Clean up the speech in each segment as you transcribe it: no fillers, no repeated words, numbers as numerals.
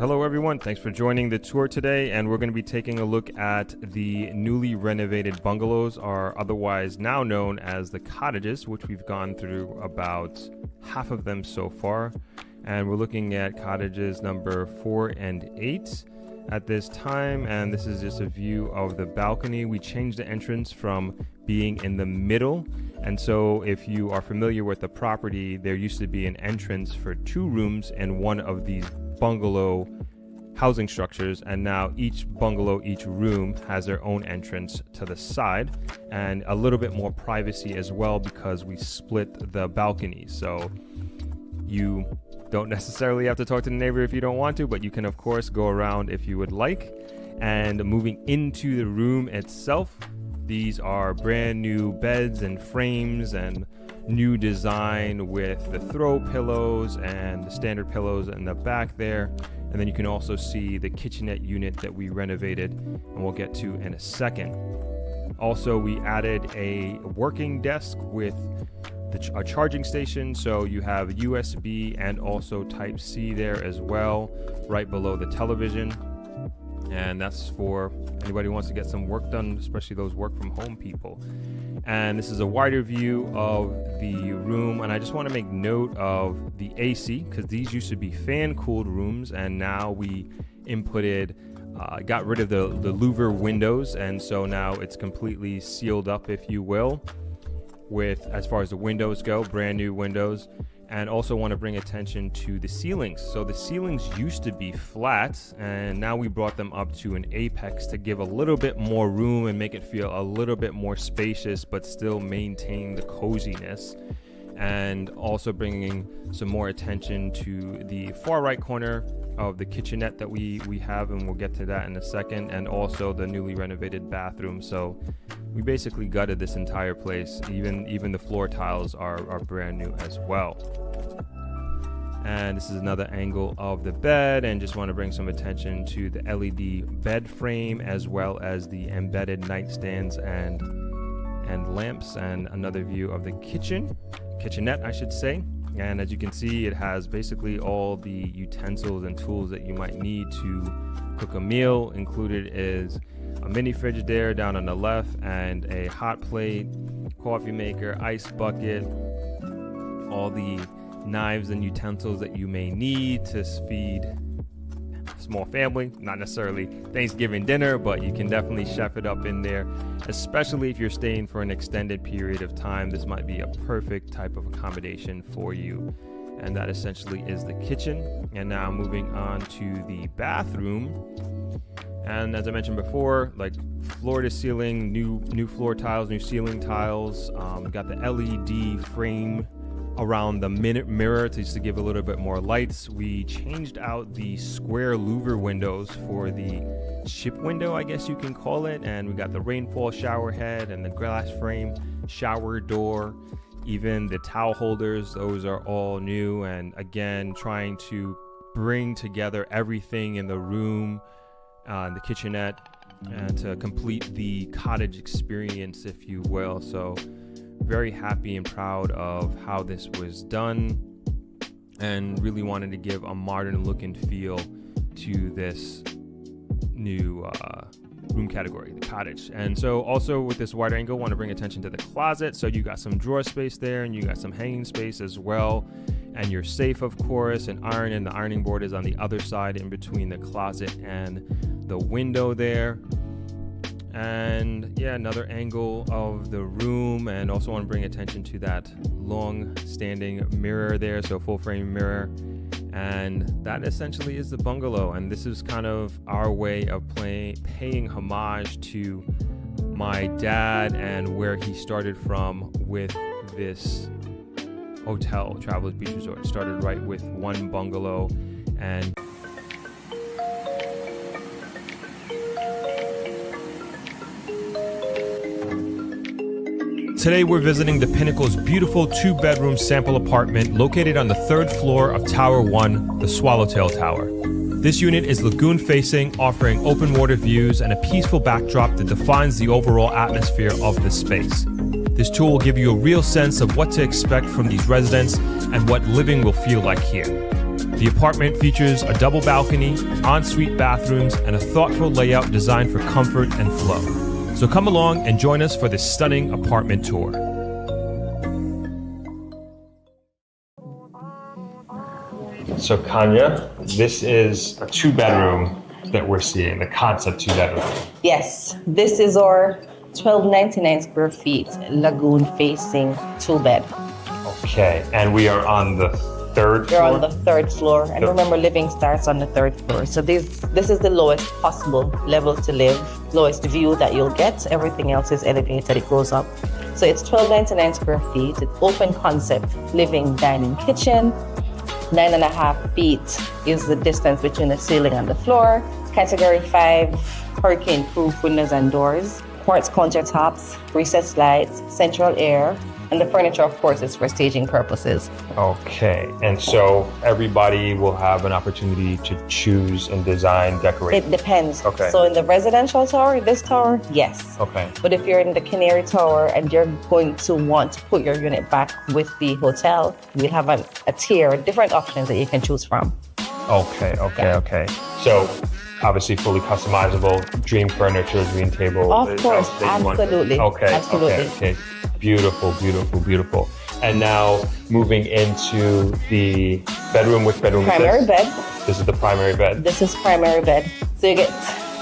Hello everyone, thanks for joining the tour today, and we're going to be taking a look at the newly renovated bungalows, or otherwise now known as the cottages, which we've gone through about half of them so far, and we're looking at cottages number 4 and 8 at this time. And this is just a view of the balcony. We changed the entrance from being in the middle, and so if you are familiar with the property, there used to be an entrance for 2 rooms in one of these bungalow housing structures, and now each bungalow, each room has their own entrance to the side and a little bit more privacy as well, because we split the balconies. So you don't necessarily have to talk to the neighbor if you don't want to, but you can of course go around if you would like. And moving into the room itself, these are brand new beds and frames and new design with the throw pillows and the standard pillows in the back there. And then you can also see the kitchenette unit that we renovated, and we'll get to in a second. Also, we added a working desk with a charging station, so you have USB and also Type-C there as well, right below the television. And that's for anybody who wants to get some work done, especially those work from home people. And this is a wider view of the room, and I just want to make note of the AC, because these used to be fan cooled rooms, and now we got rid of the louver windows, and so now it's completely sealed up, if you will, with, as far as the windows go, brand new windows. And also want to bring attention to the ceilings. So the ceilings used to be flat, and now we brought them up to an apex to give a little bit more room and make it feel a little bit more spacious, but still maintain the coziness. And also bringing some more attention to the far right corner of the kitchenette that we have, and we'll get to that in a second, and also the newly renovated bathroom. So we basically gutted this entire place. Even the floor tiles are brand new as well. And this is another angle of the bed, and just want to bring some attention to the LED bed frame, as well as the embedded nightstands and lamps, and another view of the kitchenette, I should say. And as you can see, it has basically all the utensils and tools that you might need to cook a meal. Included is a mini fridge there down on the left, and a hot plate, coffee maker, ice bucket, all the knives and utensils that you may need to feed a small family. Not necessarily Thanksgiving dinner, but you can definitely chef it up in there, especially if you're staying for an extended period of time. This might be a perfect type of accommodation for you. And that essentially is the kitchen. And now moving on to the bathroom. And as I mentioned before, like floor to ceiling, new floor tiles, new ceiling tiles. Got the LED frame around the mirror just to give a little bit more lights. We changed out the square louver windows for the ship window, I guess you can call it. And we got the rainfall shower head and the glass frame shower door. Even the towel holders, those are all new. And again, trying to bring together everything in the room, the kitchenette, and to complete the cottage experience, if you will. So very happy and proud of how this was done, and really wanted to give a modern look and feel to this new room category, the cottage. And so also with this wide angle, want to bring attention to the closet. So you got some drawer space there, and you got some hanging space as well, and your safe, of course, and the ironing board is on the other side in between the closet and the window there. And yeah, another angle of the room, and also want to bring attention to that long standing mirror there, so full frame mirror. And that essentially is the bungalow, and this is kind of our way of paying homage to my dad and where he started from with this hotel, Travelers Beach Resort. Started right with one bungalow, and today we're visiting the Pinnacle's beautiful 2-bedroom sample apartment located on the 3rd floor of Tower 1, the Swallowtail Tower. This unit is lagoon facing, offering open water views and a peaceful backdrop that defines the overall atmosphere of the space. This tour will give you a real sense of what to expect from these residents and what living will feel like here. The apartment features a double balcony, ensuite bathrooms, and a thoughtful layout designed for comfort and flow. So come along and join us for this stunning apartment tour. So Kanya, this is a 2-bedroom that we're seeing, the concept 2-bedroom. Yes, this is our 1299 square feet lagoon facing 2-bed. Okay, and we are on the 3rd floor? We're on the 3rd floor, and remember, living starts on the 3rd floor. So this is the lowest possible level to live, lowest view that you'll get. Everything else is elevated, it goes up. So it's 1299 square feet, it's open concept, living, dining, kitchen. 9.5 feet is the distance between the ceiling and the floor. Category 5, hurricane-proof windows and doors. Quartz countertops, recessed lights, central air, and the furniture, of course, is for staging purposes. Okay, and so everybody will have an opportunity to choose and design, decorate? It depends. Okay. So in the residential tower, this tower, yes. Okay. But if you're in the Canary Tower and you're going to want to put your unit back with the hotel, we have a tier, different options that you can choose from. Okay. So obviously fully customizable, dream furniture, dream table. Of course, absolutely. Okay. Beautiful. And now moving into the bedroom, which bedroom primary is this? Bed. This is the primary bed. This is primary bed. So you get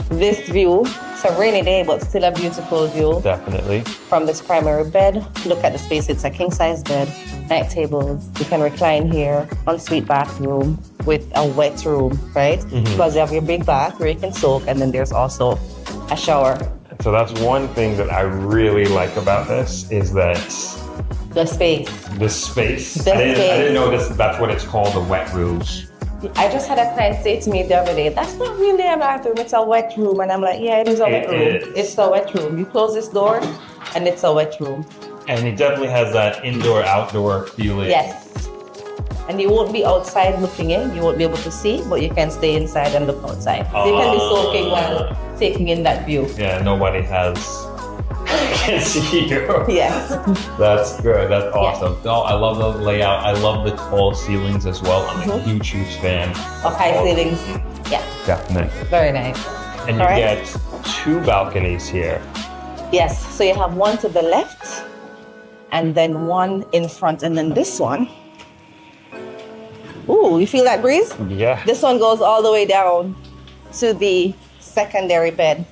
this view. It's a rainy day, but still a beautiful view. Definitely. From this primary bed, look at the space. It's a king-size bed, night tables. You can recline here, ensuite bathroom with a wet room, right? Because you have your big bath where you can soak, and then there's also a shower. So that's one thing that I really like about this is that the space. I didn't know that's what it's called, the wet room. I just had a client say to me the other day, that's not really a bathroom, it's a wet room. And I'm like, yeah, it is a wet room. It's a wet room. You close this door and it's a wet room. And it definitely has that indoor-outdoor feeling. Yes. And you won't be outside looking in, you won't be able to see, but you can stay inside and look outside. So you can be soaking while taking in that view. Yeah, nobody can see you. Yes. That's good, that's awesome. Yeah. Oh, I love the layout. I love the tall ceilings as well. I'm a huge fan. Of high ceilings. Yeah. Definitely. Very nice. And you get 2 balconies here. Yes, so you have one to the left, and then one in front, and then this one. Ooh, you feel that breeze? Yeah. This one goes all the way down to the secondary bed.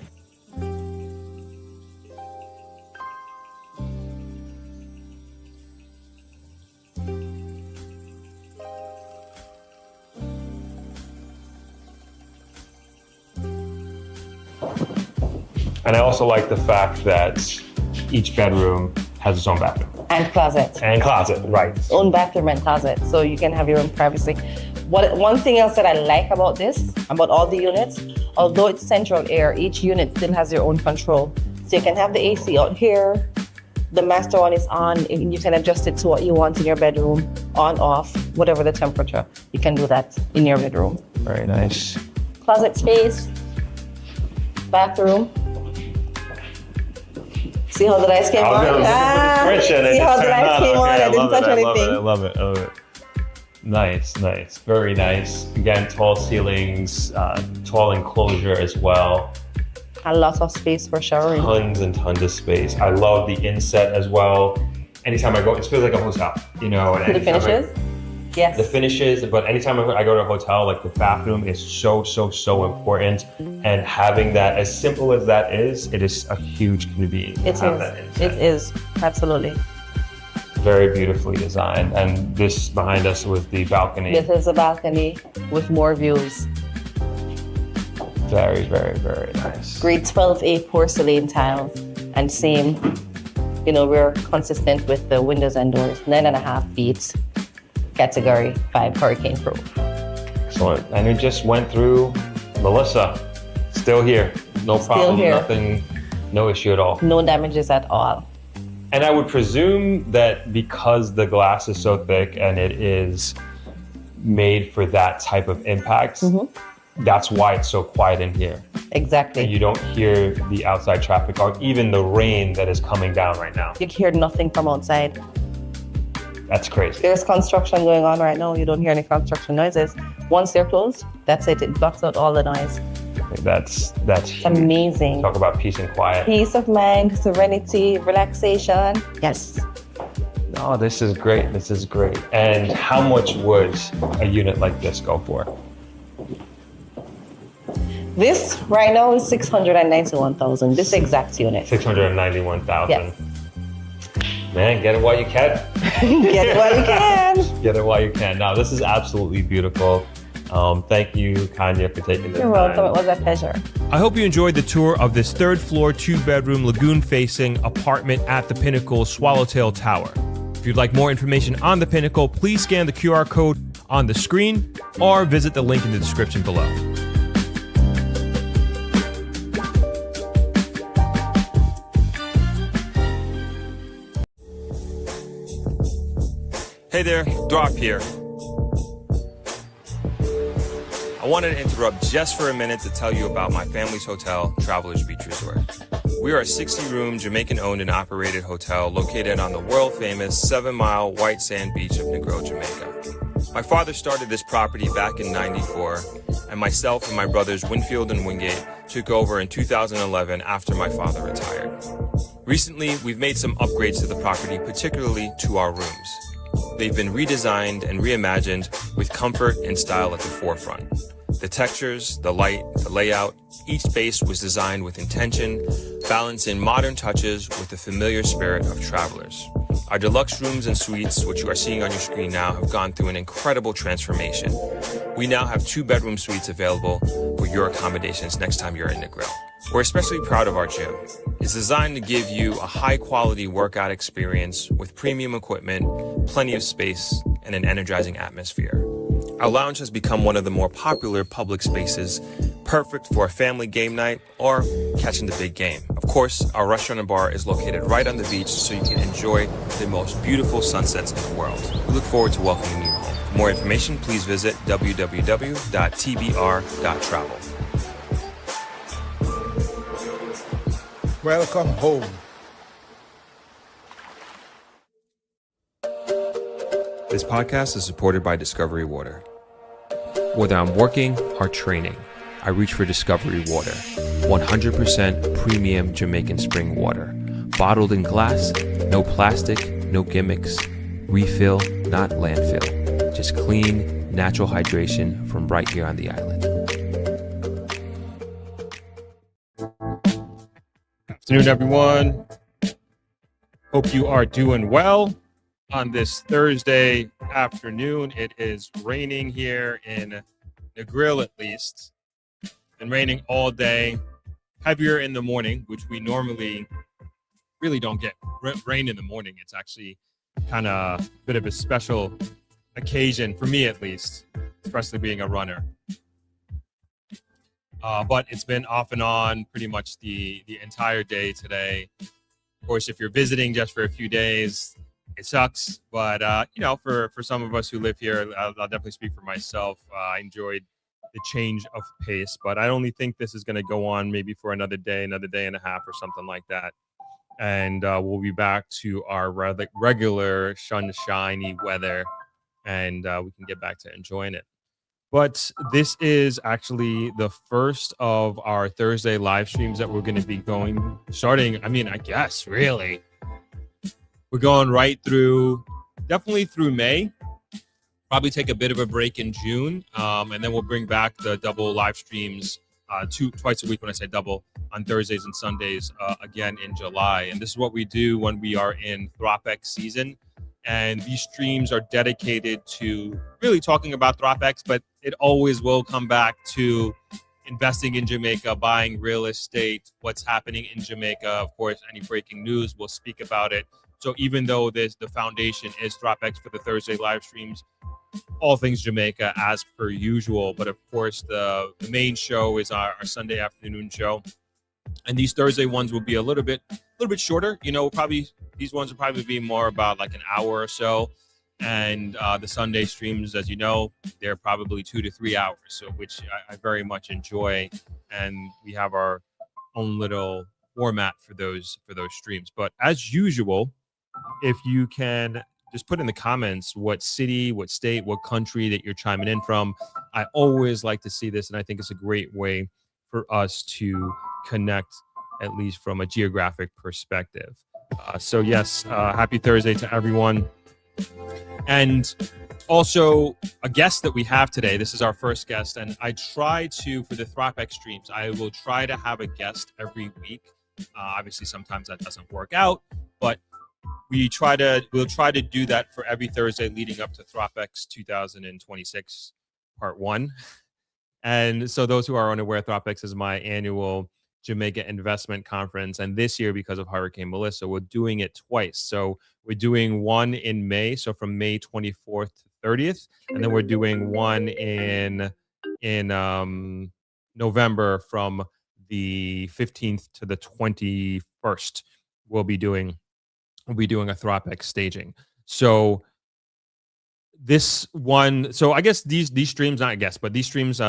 And I also like the fact that each bedroom has its own bathroom. And closet. And closet, right. Own bathroom and closet, so you can have your own privacy. One thing else that I like about this, about all the units, although it's central air, each unit still has your own control. So you can have the AC out here, the master one is on, and you can adjust it to what you want in your bedroom, on, off, whatever the temperature. You can do that in your bedroom. Very nice. Closet space, bathroom. See how the lights came on? See how the lights came on? I didn't touch anything. I love it. Nice. Very nice. Again, tall ceilings, tall enclosure as well. A lot of space for showering. Tons and tons of space. I love the inset as well. Anytime I go, it feels like a hotel, you know. And the finishes? Yes. The finishes, but anytime I go to a hotel, like the bathroom is so important. And having that, as simple as that is, it is a huge convenience. It is, absolutely. Very beautifully designed. And this behind us was the balcony. This is a balcony with more views. Very nice. Grade 12A porcelain tiles, and same, we're consistent with the windows and doors, 9.5 feet. Category 5 hurricane proof. Excellent. And we just went through Melissa. Still here. No problem. Nothing. No issue at all. No damages at all. And I would presume that because the glass is so thick and it is made for that type of impact, that's why it's so quiet in here. Exactly. And you don't hear the outside traffic or even the rain that is coming down right now. You hear nothing from outside. That's crazy. There's construction going on right now. You don't hear any construction noises. Once they're closed, that's it. It blocks out all the noise. That's amazing. Talk about peace and quiet. Peace of mind, serenity, relaxation. Yes. Oh, this is great. This is great. And how much would a unit like this go for? This right now is 691,000. This exact unit. 691,000. Yes. Man, get it while you can. Get it while you can. Get it while you can. Now, this is absolutely beautiful. Thank you, Kanya, for taking the time. You're welcome. It was a pleasure. I hope you enjoyed the tour of this third floor, 2-bedroom, lagoon-facing apartment at the Pinnacle Swallowtail Tower. If you'd like more information on the Pinnacle, please scan the QR code on the screen or visit the link in the description below. Hey there, Throp here. I wanted to interrupt just for a minute to tell you about my family's hotel, Travelers Beach Resort. We are a 60-room Jamaican-owned and operated hotel located on the world-famous 7-mile white sand beach of Negril, Jamaica. My father started this property back in '94, and myself and my brothers Winfield and Wingate took over in 2011 after my father retired. Recently, we've made some upgrades to the property, particularly to our rooms. They've been redesigned and reimagined with comfort and style at the forefront. The textures, the light, the layout, each space was designed with intention, balancing modern touches with the familiar spirit of travelers. Our deluxe rooms and suites, which you are seeing on your screen now, have gone through an incredible transformation. We now have 2-bedroom suites available for your accommodations next time you're in Negril. We're especially proud of our gym. It's designed to give you a high-quality workout experience with premium equipment, plenty of space, and an energizing atmosphere. Our lounge has become one of the more popular public spaces, perfect for a family game night or catching the big game. Of course, our restaurant and bar is located right on the beach, so you can enjoy the most beautiful sunsets in the world. We look forward to welcoming you home. For more information, please visit www.tbr.travel. Welcome home. This podcast is supported by Discovery Water. Whether I'm working or training, I reach for Discovery Water. 100% premium Jamaican spring water. Bottled in glass, no plastic, no gimmicks. Refill, not landfill. Just clean, natural hydration from right here on the island. Afternoon, everyone. Hope you are doing well. On this Thursday afternoon, it is raining here in Negril, at least. Been raining all day, heavier in the morning, which we normally really don't get rain in the morning. It's actually kind of a bit of a special occasion for me, at least, especially being a runner. But it's been off and on pretty much the entire day today. Of course, if you're visiting just for a few days, it sucks. But, for some of us who live here, I'll definitely speak for myself. I enjoyed the change of pace, but I only think this is going to go on maybe for another day and a half or something like that. And we'll be back to our regular sunshiny weather, and we can get back to enjoying it. But this is actually the first of our Thursday live streams that we're going to be starting. I guess, really. We're going right through, definitely through May. Probably take a bit of a break in June. And then we'll bring back the double live streams twice a week. When I say double, on Thursdays and Sundays again in July. And this is what we do when we are in Throp-X season. And these streams are dedicated to really talking about Throp-X, but it always will come back to investing in Jamaica, buying real estate, what's happening in Jamaica. Of course, any breaking news, we'll speak about it. So even though the foundation is Throp-X for the Thursday live streams, all things Jamaica as per usual. But of course, the main show is our Sunday afternoon show. And these Thursday ones will be a little bit shorter. These ones will probably be more about like an hour or so. And the Sunday streams, as you know, they're probably 2 to 3 hours, so which I very much enjoy. And we have our own little format for those streams. But as usual, if you can just put in the comments what city, what state, what country that you're chiming in from. I always like to see this, and I think it's a great way for us to connect, at least from a geographic perspective. So yes, happy Thursday to everyone. And also a guest that we have today, this is our first guest, and I try to, for the Throp-X streams, I will try to have a guest every week. Obviously, sometimes that doesn't work out, but we'll try to do that for every Thursday leading up to Throp-X 2026 Part 1. And so those who are unaware, Throp-X is my annual Jamaica investment conference. And this year, because of Hurricane Melissa, we're doing it twice. So we're doing one in May, so from May 24th to 30th. And then we're doing one in November from the 15th to the 21st. We'll be doing a Throp-X staging. So this one, so I guess these streams, not I guess, but these streams,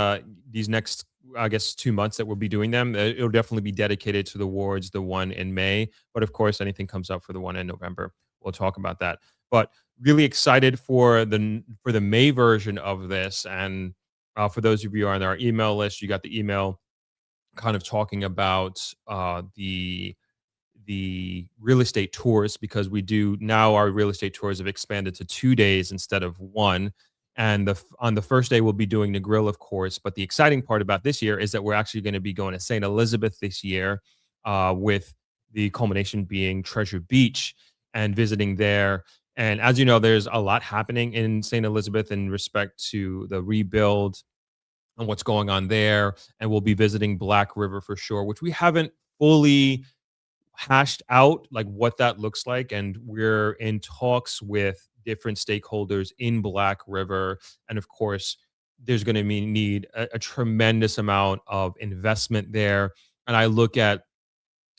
these next, I guess, 2 months that we'll be doing them, it'll definitely be dedicated towards the one in May. But of course, anything comes up for the one in November, we'll talk about that. But really excited for the May version of this. And for those of you who are on our email list, you got the email kind of talking about the real estate tours, because we do now, our real estate tours have expanded to 2 days instead of one. And on the first day, we'll be doing the grill, of course. But the exciting part about this year is that we're actually going to be going to St. Elizabeth this year, with the culmination being Treasure Beach and visiting there. And as you know, there's a lot happening in St. Elizabeth in respect to the rebuild and what's going on there. And we'll be visiting Black River for sure, which we haven't fully hashed out like what that looks like. And we're in talks with different stakeholders in Black River. And of course, there's going to need a tremendous amount of investment there. And I look at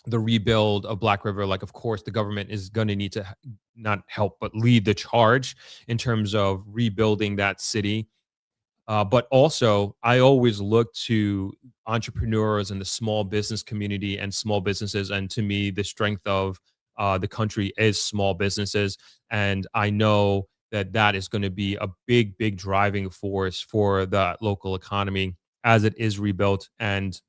the rebuild of Black River, like, of course, the government is going to need to not help, but lead the charge in terms of rebuilding that city. But also, I always look to entrepreneurs and the small business community and small businesses. And to me, the strength of the country is small businesses. And I know that that is going to be a big, big driving force for the local economy as it is rebuilt. And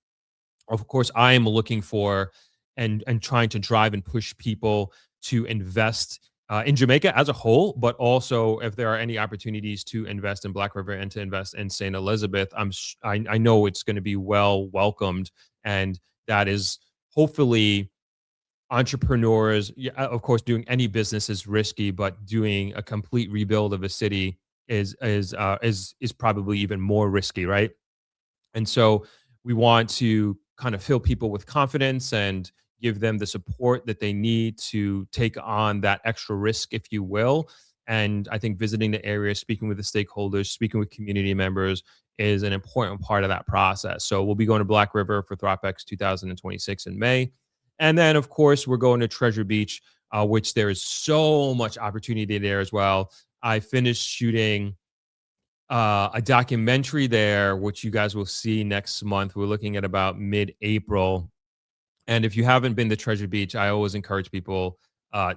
of course, I am looking for and trying to drive and push people to invest in Jamaica as a whole, but also if there are any opportunities to invest in Black River and to invest in St. Elizabeth, I know it's going to be well welcomed, and that is hopefully entrepreneurs. Yeah, of course, doing any business is risky, but doing a complete rebuild of a city is probably even more risky, right? And so we want to kind of fill people with confidence and give them the support that they need to take on that extra risk, if you will. And I think visiting the area, speaking with the stakeholders, speaking with community members is an important part of that process. So we'll be going to Black River for Throp-X 2026 in May. And then, of course, we're going to Treasure Beach, which there is so much opportunity there as well. I finished shooting a documentary there, which you guys will see next month. We're looking at about mid-April. And if you haven't been to Treasure Beach, I always encourage people,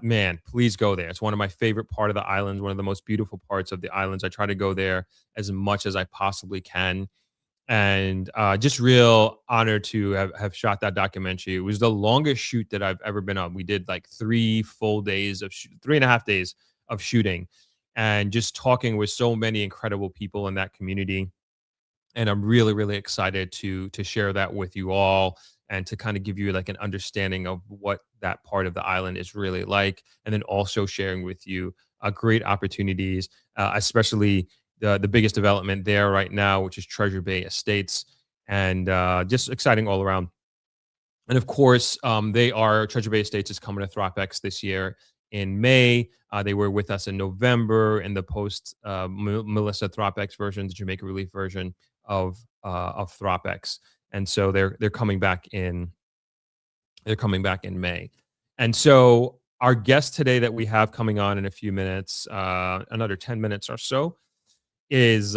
man, please go there. It's one of my favorite part of the islands, one of the most beautiful parts of the islands. I try to go there as much as I possibly can. And just real honored to have shot that documentary. It was the longest shoot that I've ever been on. We did like 3.5 days of shooting, and just talking with so many incredible people in that community. And I'm really, really excited to share that with you all, and to kind of give you like an understanding of what that part of the island is really like. And then also sharing with you great opportunities, especially the biggest development there right now, which is Treasure Bay Estates, and just exciting all around. And of course, Treasure Bay Estates is coming to Throp-X this year in May. They were with us in November in the post Melissa Throp-X version, the Jamaica Relief version of Throp-X. And so they're coming back in May. And so our guest today that we have coming on in a few minutes, another 10 minutes or so, is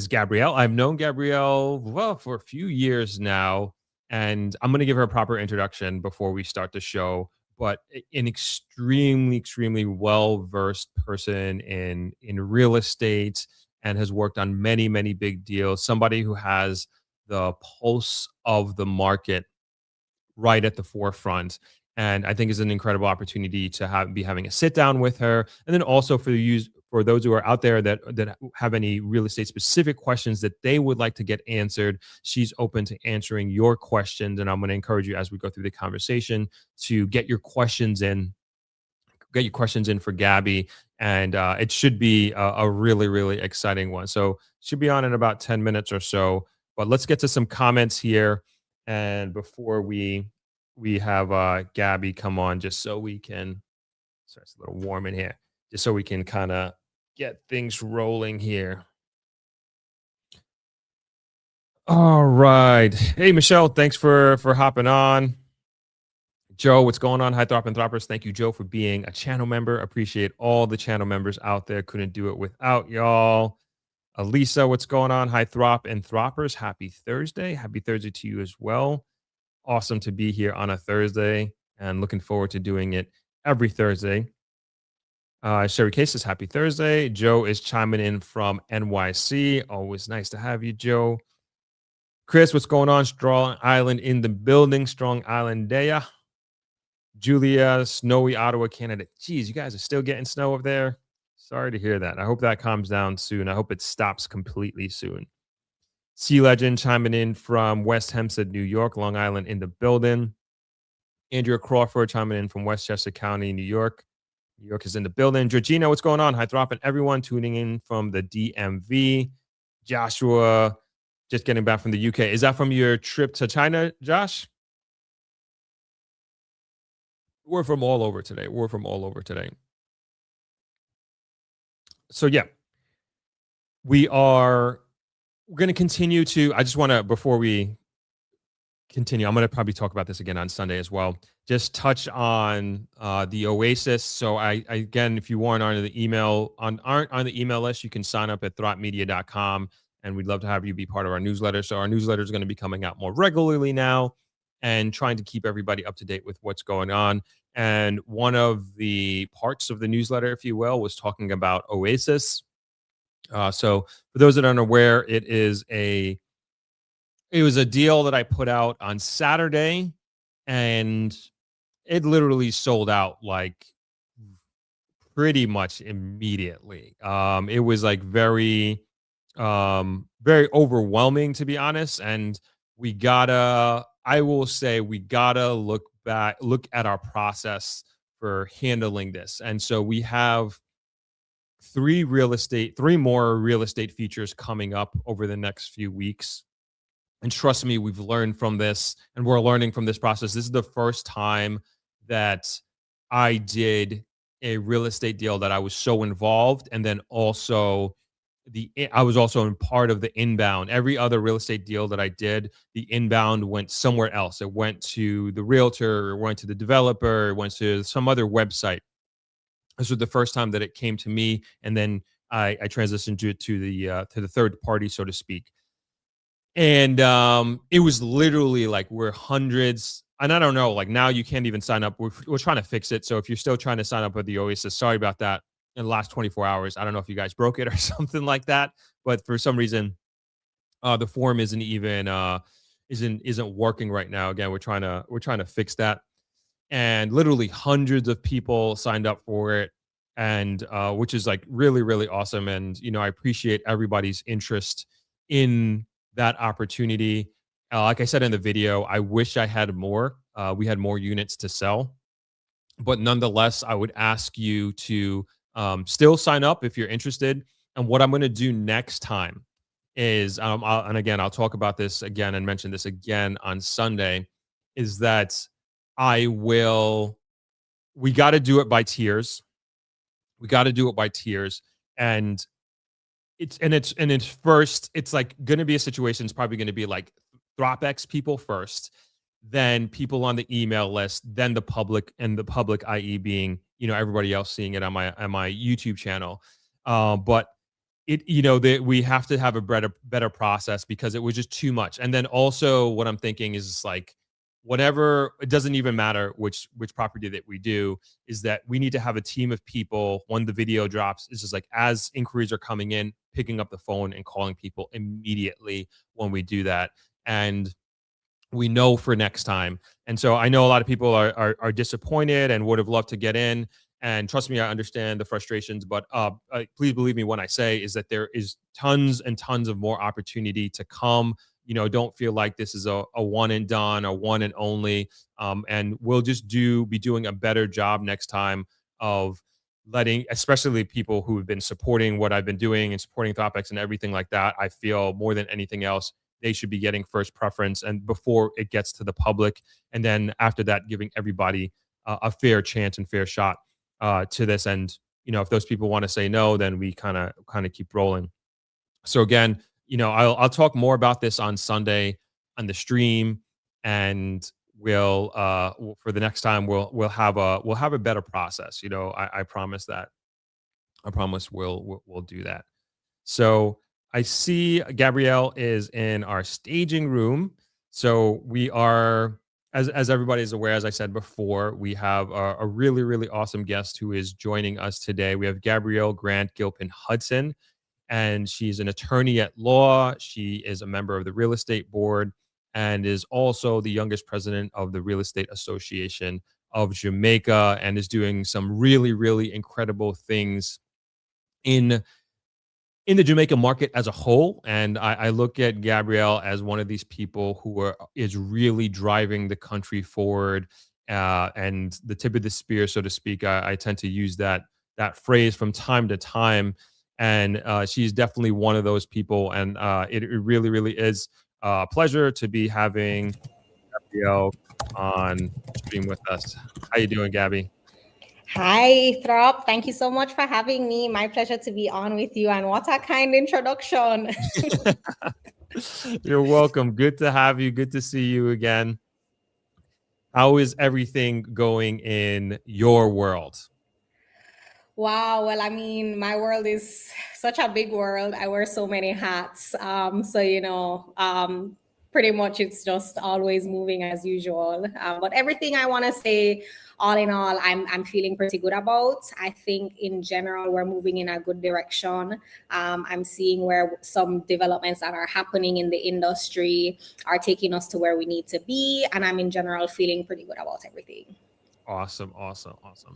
Gabrielle. I've known Gabrielle for a few years now, and I'm going to give her a proper introduction before we start the show. but an extremely well-versed person in real estate and has worked on many big deals. Somebody who has the pulse of the market right at the forefront. And I think is an incredible opportunity to be having a sit down with her. And then also for those who are out there that have any real estate specific questions that they would like to get answered, she's open to answering your questions. And I'm going to encourage you as we go through the conversation to get your questions in. Get your questions in for Gabby, and it should be a really exciting one. So should be on in about 10 minutes or so. But let's get to some comments here, and before we have Gabby come on, just so we can. Sorry, it's a little warm in here. Just so we can kind of get things rolling here. All right. Hey, Michelle, thanks for hopping on. Joe, what's going on? Hi, Throp and Throppers. Thank you, Joe, for being a channel member. Appreciate all the channel members out there. Couldn't do it without y'all. Elisa, what's going on? Hi, Throp and Throppers. Happy Thursday. Happy Thursday to you as well. Awesome to be here on a Thursday and looking forward to doing it every Thursday. Sherry Case says, happy Thursday. Joe is chiming in from NYC. Always nice to have you, Joe. Chris, what's going on? Strong Island in the building. Strong Island Day. Julia, snowy Ottawa, Canada. Geez, you guys are still getting snow up there. Sorry to hear that. I hope that calms down soon. I hope it stops completely soon. Sea Legend chiming in from West Hempstead, New York, Long Island in the building. Andrea Crawford chiming in from Westchester County, New York. New York is in the building. Georgina, what's going on? Hi, Throp and everyone tuning in from the DMV. Joshua, just getting back from the UK. Is that from your trip to China, Josh? We're from all over today. So yeah, we're going to continue to, I just want to, before we continue, I'm going to probably talk about this again on Sunday as well. Just touch on the Oasis. So again, if you aren't on the email list, you can sign up at thropmedia.com, and we'd love to have you be part of our newsletter. So our newsletter is going to be coming out more regularly now, and trying to keep everybody up to date with what's going on. And one of the parts of the newsletter, if you will, was talking about Oasis. So for those that aren't aware, it was a deal that I put out on Saturday, and it literally sold out like pretty much immediately. It was like very overwhelming, to be honest. And I will say we gotta look at our process for handling this. And so we have three more real estate features coming up over the next few weeks. And trust me, we've learned from this, and we're learning from this process. This is the first time that I did a real estate deal that I was so involved, and then also I was also in part of the inbound. Every other real estate deal that I did, the inbound went somewhere else. It went to the realtor, it went to the developer, it went to some other website. This was the first time that it came to me, and then I transitioned to the third party, so to speak. And it was literally like we're hundreds, and I don't know, like now you can't even sign up. We're trying to fix it. So if you're still trying to sign up with the Oasis, sorry about that. In the last 24 hours, I don't know if you guys broke it or something like that, but for some reason, the form isn't working right now. Again, we're trying to fix that. And literally hundreds of people signed up for it, and which is like really awesome. And I appreciate everybody's interest in that opportunity. Like I said in the video, I wish I had more. We had more units to sell, but nonetheless, I would ask you to still sign up if you're interested. And what I'm going to do next time is, I'll talk about this again and mention this again on Sunday, is that we got to do it by tiers. And it's like going to be a situation. It's probably going to be like Throp-X people first, then people on the email list, then the public, and the public, i.e. being, everybody else seeing it on my YouTube channel. But we have to have a better process, because it was just too much. And then also what I'm thinking is like, whatever, it doesn't even matter which property that we do, is that we need to have a team of people when the video drops. It's just like, as inquiries are coming in, picking up the phone and calling people immediately when we do that. And we know for next time. And so I know a lot of people are disappointed and would have loved to get in. And trust me, I understand the frustrations, but please believe me when I say is that there is tons and tons of more opportunity to come. Don't feel like this is a one and done, a one and only. And we'll just be doing a better job next time of letting, especially people who have been supporting what I've been doing and supporting Throp-X and everything like that. I feel more than anything else, they should be getting first preference and before it gets to the public. And then after that, giving everybody a fair chance and fair shot to this. And, if those people want to say no, then we kind of keep rolling. So again, I'll talk more about this on Sunday on the stream, and we'll for the next time we'll have a better process. I promise that. I promise we'll do that. So I see Gabrielle is in our staging room. So we are, as everybody is aware, as I said before, we have a really, really awesome guest who is joining us today. We have Gabrielle Grant Gilpin-Hudson, and she's an attorney at law. She is a member of the real estate board and is also the youngest president of the Real Estate Association of Jamaica, and is doing some really, really incredible things in the Jamaica market as a whole. And I look at Gabrielle as one of these people who is really driving the country forward, and the tip of the spear, so to speak. I tend to use that phrase from time to time. And she's definitely one of those people. And it really, really is a pleasure to be having Gabrielle on stream with us. How you doing, Gabby? Hi, Throp. Thank you so much for having me. My pleasure to be on with you. And what a kind introduction. You're welcome. Good to have you. Good to see you again. How is everything going in your world? Wow. Well, I mean, my world is such a big world. I wear so many hats. Pretty much it's just always moving as usual. But everything I want to say, all in all, I'm feeling pretty good about. I think in general, we're moving in a good direction. I'm seeing where some developments that are happening in the industry are taking us to where we need to be. And I'm in general feeling pretty good about everything. Awesome.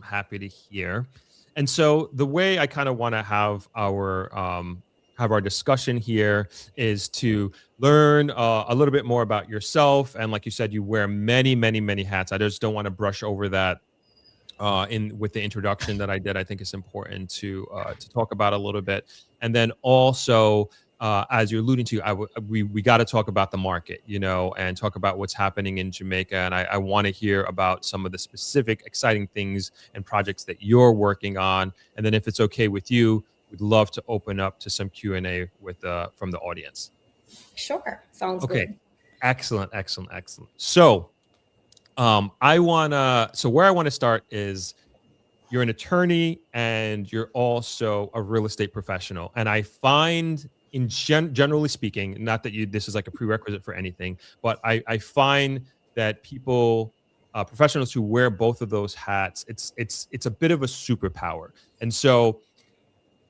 Happy to hear. And so the way I kind of want to have our discussion here is to learn a little bit more about yourself. And like you said, you wear many, many, many hats. I just don't want to brush over that with the introduction that I did. I think it's important to talk about a little bit. And then also, as you're alluding to, we got to talk about the market, and talk about what's happening in Jamaica. And I want to hear about some of the specific exciting things and projects that you're working on. And then if it's okay with you, we'd love to open up to some Q&A from the audience. Sure. Sounds okay. Good. Excellent. So where I want to start is, you're an attorney and you're also a real estate professional. And I find, generally speaking, not that this is like a prerequisite for anything, but I find that people, professionals who wear both of those hats, it's a bit of a superpower. And so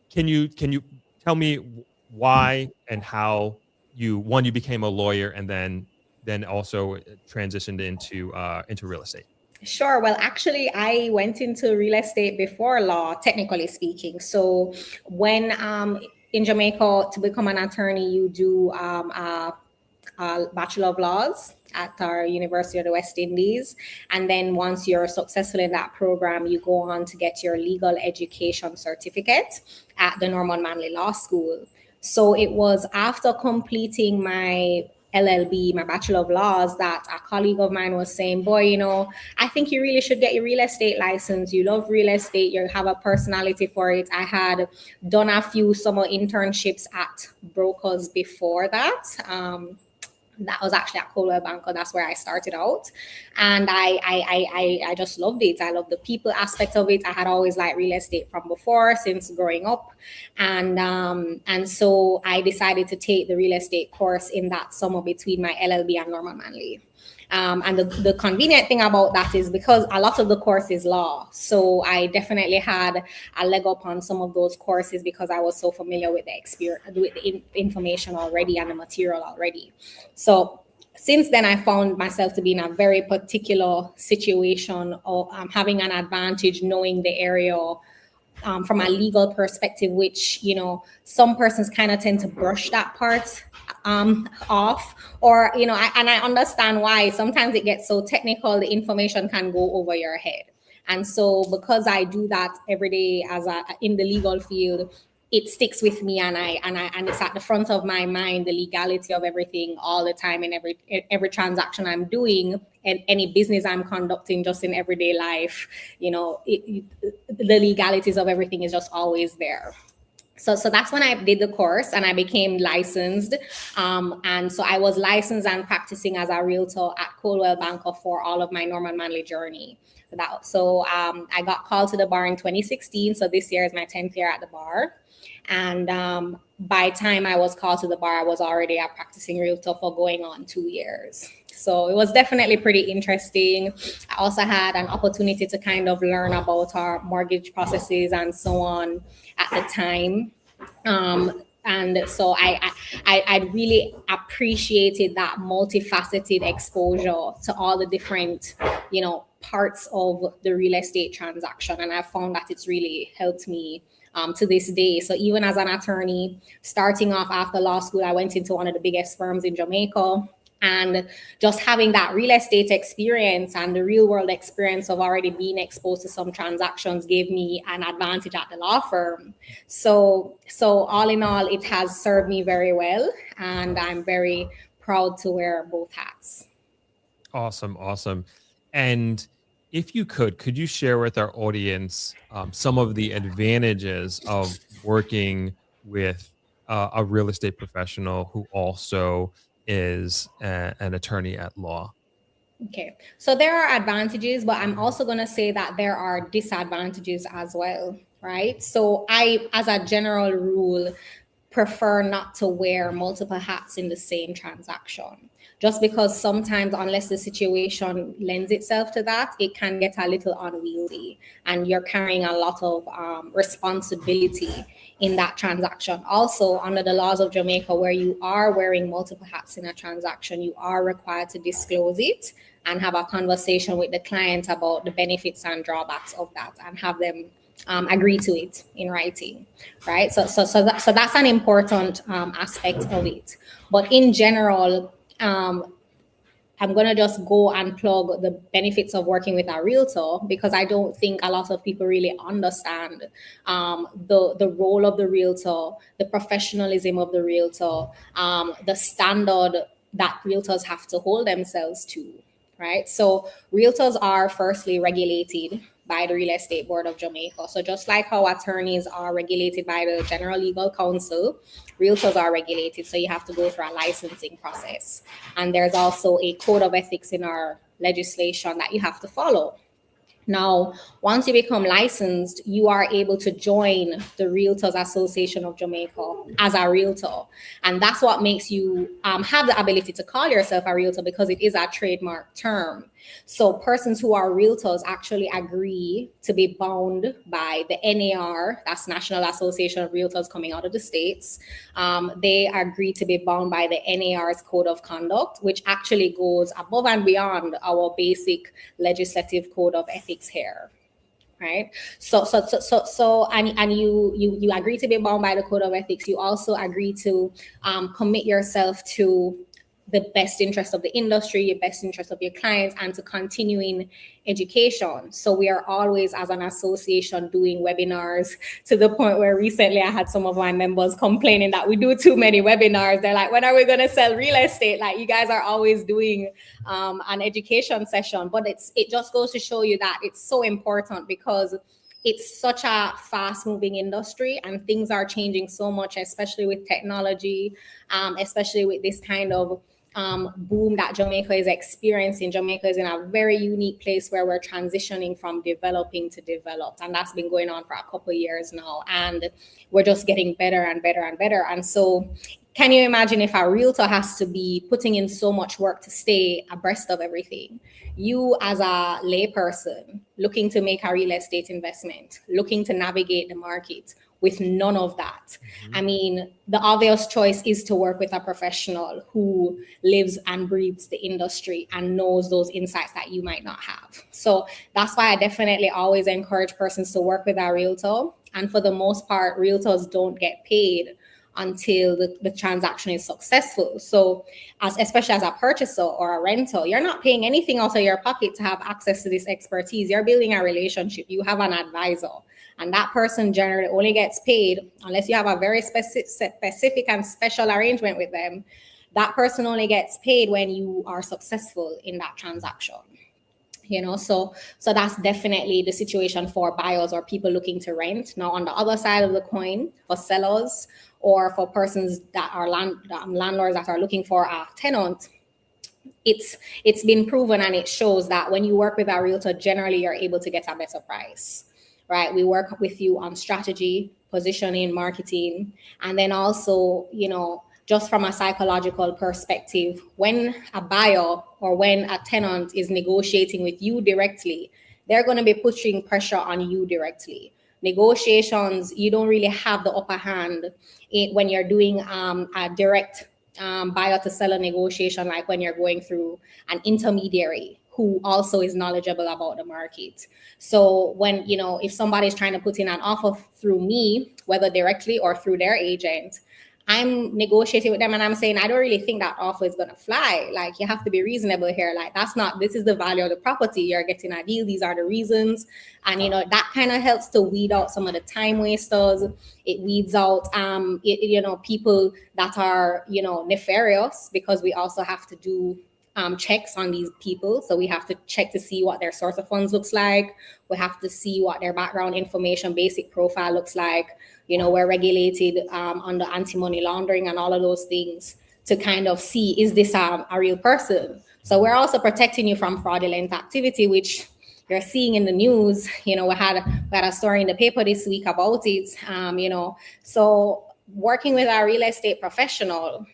can you tell me why and how you became a lawyer and then also transitioned into real estate? Sure. Well, actually, I went into real estate before law, technically speaking. So when in Jamaica, to become an attorney, you do a Bachelor of Laws at our University of the West Indies. And then once you're successful in that program, you go on to get your legal education certificate at the Norman Manley Law School. So it was after completing my LLB, my Bachelor of Laws, that a colleague of mine was saying, boy, I think you really should get your real estate license. You love real estate. You have a personality for it. I had done a few summer internships at brokers before that. That was actually at Coldwell Banker. That's where I started out. And I just loved it. I love the people aspect of it. I had always liked real estate from before, since growing up. And so I decided to take the real estate course in that summer between my LLB and Norman Manley. And the convenient thing about that is because a lot of the course is law. So I definitely had a leg up on some of those courses because I was so familiar with the experience, with the information already and the material already. So since then, I found myself to be in a very particular situation of having an advantage knowing the area from a legal perspective, which, some persons kind of tend to brush that part off, or, and I understand why. Sometimes it gets so technical, the information can go over your head. And so because I do that every day in the legal field, it sticks with me, and it's at the front of my mind, the legality of everything all the time, in every transaction I'm doing and any business I'm conducting, just in everyday life. The legalities of everything is just always there. So that's when I did the course and I became licensed. And so I was licensed and practicing as a realtor at Coldwell Banker for all of my Norman Manley journey. So I got called to the bar in 2016. So this year is my 10th year at the bar. And by the time I was called to the bar, I was already a practicing realtor for going on 2 years. So it was definitely pretty interesting. I also had an opportunity to kind of learn about our mortgage processes and so on at the time. And so I really appreciated that multifaceted exposure to all the different, parts of the real estate transaction. And I found that it's really helped me to this day. So even as an attorney, starting off after law school, I went into one of the biggest firms in Jamaica. And just having that real estate experience and the real world experience of already being exposed to some transactions gave me an advantage at the law firm. So all in all, it has served me very well. And I'm very proud to wear both hats. Awesome. And if you could you share with our audience some of the advantages of working with a real estate professional who also is an attorney at law? Okay, so there are advantages, but I'm also going to say that there are disadvantages as well, right? So I, as a general rule, prefer not to wear multiple hats in the same transaction. Just because sometimes, unless the situation lends itself to that, it can get a little unwieldy and you're carrying a lot of responsibility in that transaction. Also, under the laws of Jamaica, where you are wearing multiple hats in a transaction, you are required to disclose it and have a conversation with the client about the benefits and drawbacks of that and have them agree to it in writing, right? So that's an important aspect of it. But in general, I'm going to just go and plug the benefits of working with a realtor, because I don't think a lot of people really understand the role of the realtor, the professionalism of the realtor, the standard that realtors have to hold themselves to, right? So realtors are firstly regulated by the Real Estate Board of Jamaica. So just like how attorneys are regulated by the General Legal Counsel, realtors are regulated. So you have to go through a licensing process. And there's also a code of ethics in our legislation that you have to follow. Now, once you become licensed, you are able to join the Realtors Association of Jamaica as a realtor. And that's what makes you have the ability to call yourself a realtor, because it is a trademark term. So persons who are realtors actually agree to be bound by the NAR, that's National Association of Realtors coming out of the States. They agree to be bound by the NAR's Code of Conduct, which actually goes above and beyond our basic legislative code of ethics here. Right. So and you agree to be bound by the code of ethics. You also agree to commit yourself to the best interest of the industry, your best interest of your clients, and to continuing education. So we are always, as an association, doing webinars, to the point where recently I had some of my members complaining that we do too many webinars. They're like, when are we going to sell real estate? Like, you guys are always doing an education session. But it just goes to show you that it's so important, because it's such a fast moving industry and things are changing so much, especially with technology, especially with this kind of boom that Jamaica is experiencing. Jamaica is in a very unique place where we're transitioning from developing to developed, and that's been going on for a couple of years now, and we're just getting better and better and better. And so can you imagine if a realtor has to be putting in so much work to stay abreast of everything? You as a layperson looking to make a real estate investment, looking to navigate the market with none of that. I mean, the obvious choice is to work with a professional who lives and breathes the industry and knows those insights that you might not have. So that's why I definitely always encourage persons to work with a realtor. And for the most part, realtors don't get paid until the transaction is successful. So especially as a purchaser or a renter, you're not paying anything out of your pocket to have access to this expertise. You're building a relationship. You have an advisor. And that person generally only gets paid, unless you have a very specific and special arrangement with them, that person only gets paid when you are successful in that transaction. So that's definitely the situation for buyers or people looking to rent. Now, on the other side of the coin, for sellers or for persons that are landlords that are looking for a tenant, it's been proven and it shows that when you work with a realtor, generally you're able to get a better price, right? We work with you on strategy, positioning, marketing, and then also, just from a psychological perspective, when a buyer or when a tenant is negotiating with you directly, they're going to be putting pressure on you directly. Negotiations, you don't really have the upper hand when you're doing a direct buyer to seller negotiation, like when you're going through an intermediary who also is knowledgeable about the market. So when, if somebody's trying to put in an offer through me, whether directly or through their agent, I'm negotiating with them and I'm saying, I don't really think that offer is going to fly. Like, you have to be reasonable here. Like, this is the value of the property. You're getting a deal. These are the reasons. And, that kind of helps to weed out some of the time wasters. It weeds out, people that are, nefarious, because we also have to do checks on these people. So we have to check to see what their source of funds looks like. We have to see what their background information, basic profile looks like. We're regulated under anti-money laundering and all of those things to kind of see, is this a real person? So we're also protecting you from fraudulent activity, which you're seeing in the news. We had a story in the paper this week about it. So working with a real estate professional,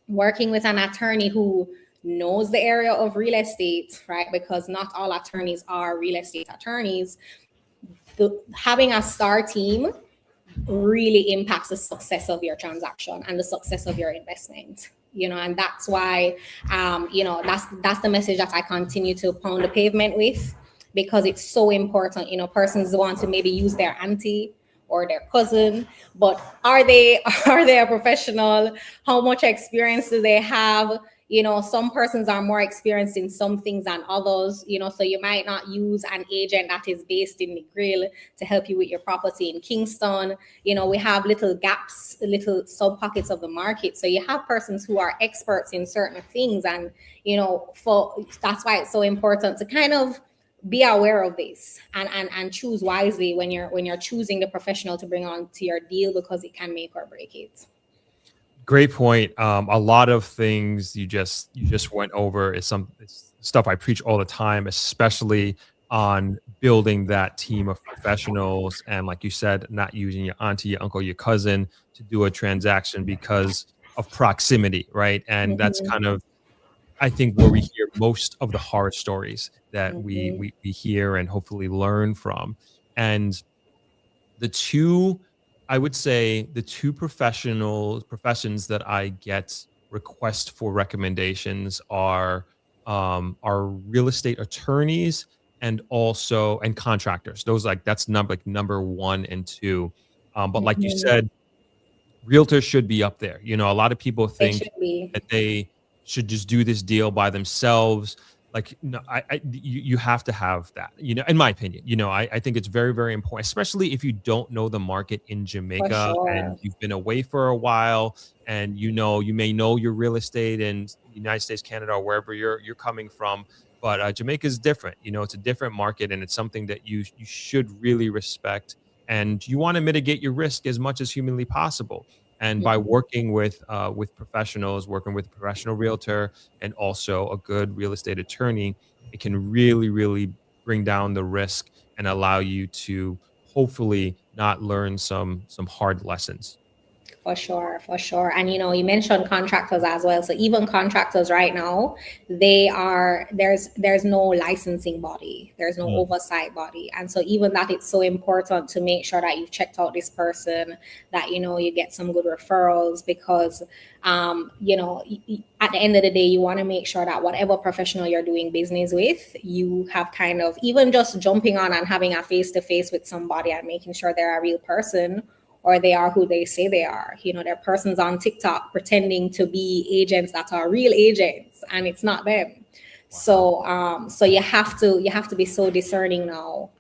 working with an attorney who knows the area of real estate, right? Because not all attorneys are real estate attorneys. Having a star team really impacts the success of your transaction and the success of your investment, and that's why, that's the message that I continue to pound the pavement with, because it's so important. Persons want to maybe use their auntie or their cousin, but are they a professional? How much experience do they have? Some persons are more experienced in some things than others, so you might not use an agent that is based in the Grill to help you with your property in Kingston. We have little gaps, little sub pockets of the market. So you have persons who are experts in certain things. And, that's why it's so important to kind of be aware of this and choose wisely when you're choosing the professional to bring on to your deal, because it can make or break it. Great point. A lot of things you just went over is it's stuff I preach all the time, especially on building that team of professionals. And like you said, not using your auntie, your uncle, your cousin to do a transaction because of proximity, right? And that's kind of, I think, where we hear most of the horror stories that we hear and hopefully learn from. And I would say the two professions that I get requests for recommendations are real estate attorneys and contractors. That's number 1 and 2. But like you said, realtors should be up there. A lot of people think that they should just do this deal by themselves. Like, no, you have to have that, in my opinion. I think it's very, very important, especially if you don't know the market in Jamaica and you've been away for a while, and you may know your real estate in the United States, Canada, or wherever you're coming from. But Jamaica is different. It's a different market, and it's something that you should really respect, and you want to mitigate your risk as much as humanly possible. And by working with professionals, working with a professional realtor and also a good real estate attorney, it can really, really bring down the risk and allow you to hopefully not learn some hard lessons. For sure, for sure. And you mentioned contractors as well. So even contractors right now, there's no licensing body, there's no oversight body. And so even that, it's so important to make sure that you've checked out this person, that you get some good referrals, because at the end of the day, you want to make sure that whatever professional you're doing business with, you have kind of, even just jumping on and having a face-to-face with somebody and making sure they're a real person, or they are who they say they are. They're persons on TikTok pretending to be agents that are real agents, and it's not them. Wow. So you have to be so discerning now,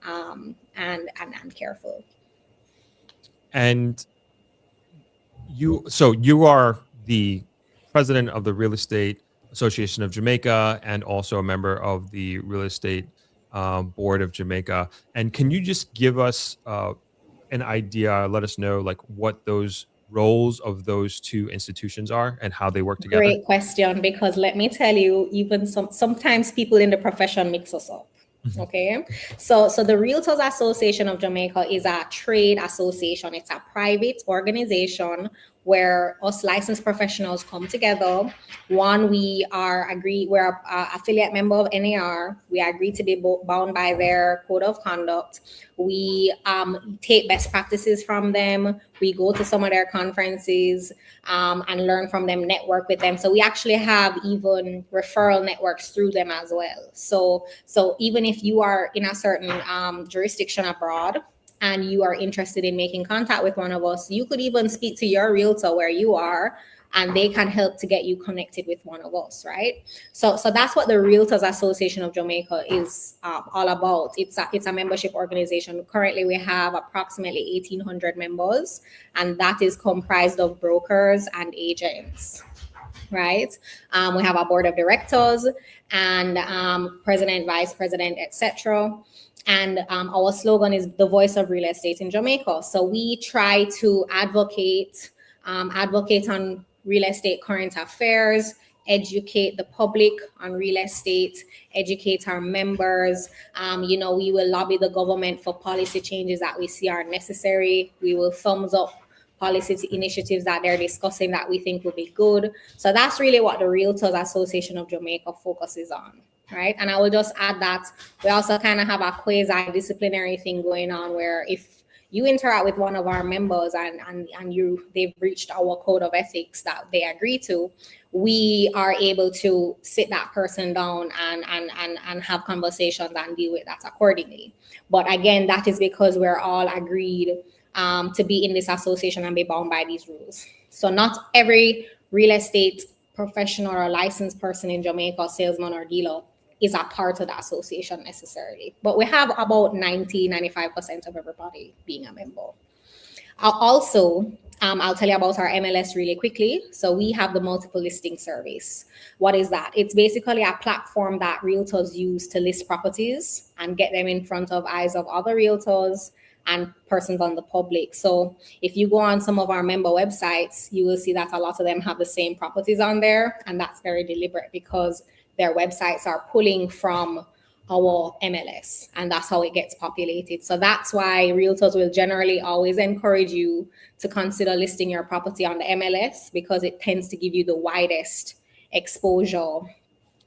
and careful. And you are the president of the Real Estate Association of Jamaica, and also a member of the Real Estate Board of Jamaica. And can you just give us an idea, let us know like what those roles of those two institutions are and how they work together? Great question, because let me tell you, even sometimes people in the profession mix us up. Okay, so the Realtors Association of Jamaica is a trade association. It's a private organization where us licensed professionals come together. One, we're an affiliate member of NAR. We agree to be bound by their code of conduct. We take best practices from them. We go to some of their conferences and learn from them, network with them. So we actually have even referral networks through them as well. So even if you are in a certain jurisdiction abroad, and you are interested in making contact with one of us, you could even speak to your realtor where you are, and they can help to get you connected with one of us, right? So that's what the Realtors Association of Jamaica is all about. It's a membership organization. Currently, we have approximately 1,800 members, and that is comprised of brokers and agents, right? We have a board of directors and president, vice president, etc. And our slogan is the voice of real estate in Jamaica. So we try to advocate on real estate current affairs, educate the public on real estate, educate our members. We will lobby the government for policy changes that we see are necessary. We will thumbs up policy initiatives that they're discussing that we think will be good. So that's really what the Realtors Association of Jamaica focuses on. Right. And I will just add that we also kind of have a quasi-disciplinary thing going on, where if you interact with one of our members and they've breached our code of ethics that they agree to, we are able to sit that person down and have conversations and deal with that accordingly. But again, that is because we're all agreed to be in this association and be bound by these rules. So not every real estate professional or licensed person in Jamaica, salesman or dealer, is a part of the association necessarily. But we have about 95% of everybody being a member. Also, I'll tell you about our MLS really quickly. So we have the multiple listing service. What is that? It's basically a platform that realtors use to list properties and get them in front of eyes of other realtors and persons on the public. So if you go on some of our member websites, you will see that a lot of them have the same properties on there. And that's very deliberate, because their websites are pulling from our MLS, and that's how it gets populated. So that's why realtors will generally always encourage you to consider listing your property on the MLS, because it tends to give you the widest exposure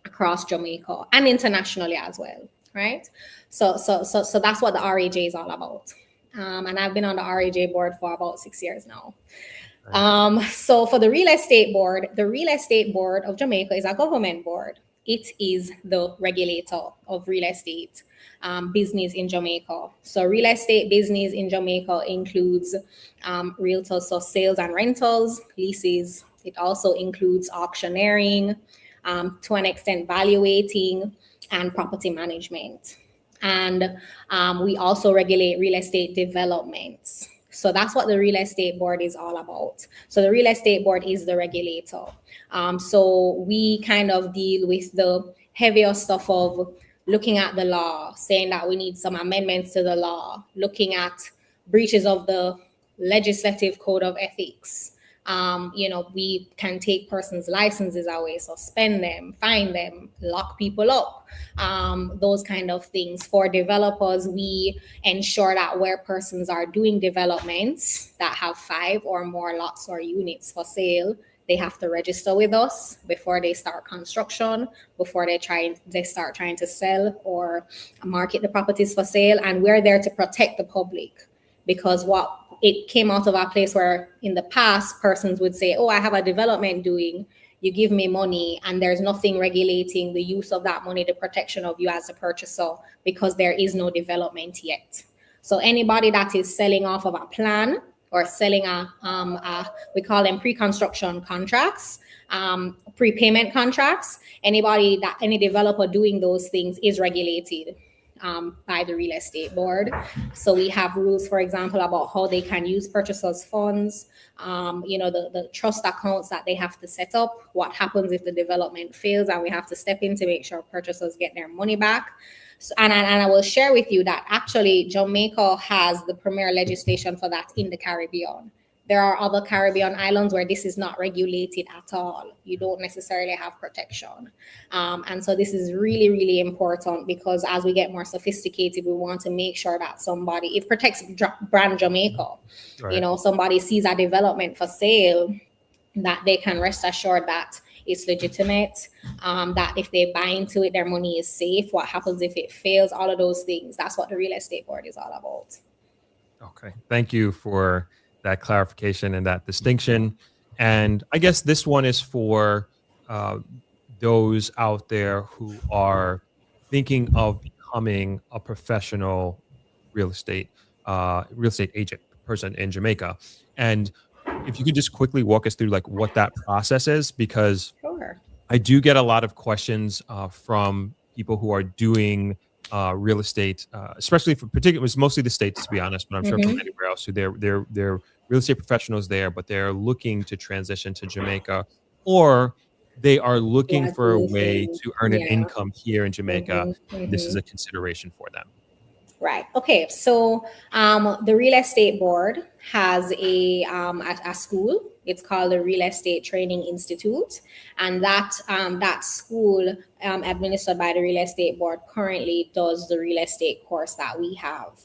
across Jamaica and internationally as well, right? So that's what the RAJ is all about. And I've been on the RAJ board for about 6 years now. So for the Real Estate Board of Jamaica is a government board. It is the regulator of real estate business in Jamaica. So real estate business in Jamaica includes realtors, so sales and rentals, leases. It also includes auctioneering, to an extent valuating, and property management. And we also regulate real estate developments. So that's what the Real Estate Board is all about. So the Real Estate Board is the regulator. So we kind of deal with the heavier stuff of looking at the law, saying that we need some amendments to the law, looking at breaches of the legislative code of ethics, We can take persons' licenses away, suspend them, fine them, lock people up, those kind of things. For developers, we ensure that where persons are doing developments that have 5 or more lots or units for sale, they have to register with us before they start construction, before they start trying to sell or market the properties for sale. And we're there to protect the public, because what it came out of our place where in the past persons would say, oh, I have a development doing, you give me money, and there's nothing regulating the use of that money, the protection of you as a purchaser, because there is no development yet. So anybody that is selling off of a plan or selling we call them pre-construction contracts, prepayment contracts, any developer doing those things is regulated by the real estate board. So we have rules, for example, about how they can use purchasers' funds, the trust accounts that they have to set up, what happens if the development fails, and we have to step in to make sure purchasers get their money back. So, and I will share with you that actually Jamaica has the premier legislation for that in the Caribbean. There are other Caribbean islands where this is not regulated at all. You don't necessarily have protection. And so this is really, really important, because as we get more sophisticated, we want to make sure that it protects brand Jamaica. Right. Somebody sees a development for sale, that they can rest assured that it's legitimate, that if they buy into it, their money is safe. What happens if it fails? All of those things. That's what the real estate board is all about. Okay. Thank you for that clarification and that distinction. And I guess this one is for those out there who are thinking of becoming a professional real estate agent person in Jamaica. And if you could just quickly walk us through like what that process is, because Sure. I do get a lot of questions from people who are doing real estate, especially particularly, it's mostly the States, to be honest, but I'm sure from anywhere else, who they're real estate professionals there, but they're looking to transition to Jamaica, or they are looking for a way to earn an income here in Jamaica. This is a consideration for them. Right. Okay. So the real estate board has a school. It's called the Real Estate Training Institute, and that school, administered by the real estate board, currently does the real estate course that we have.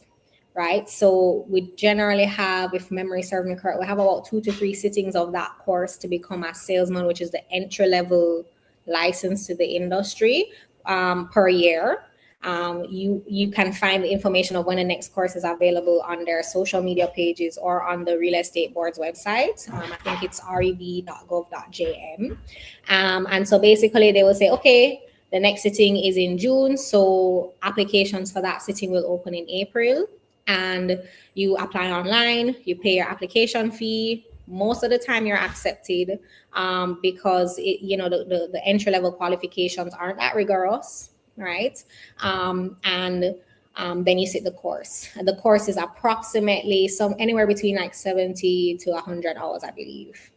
Right. So we generally have, if memory serves me correct, we have about 2 to 3 sittings of that course to become a salesman, which is the entry level license to the industry, per year. You can find the information of when the next course is available on their social media pages or on the real estate board's website. I think it's rev.gov.jm. And so basically they will say, okay, the next sitting is in June. So applications for that sitting will open in April, and you apply online, you pay your application fee. Most of the time you're accepted, because the entry level qualifications aren't that rigorous. Right. And then you sit the course. And the course is approximately anywhere between like 70 to 100 hours, I believe.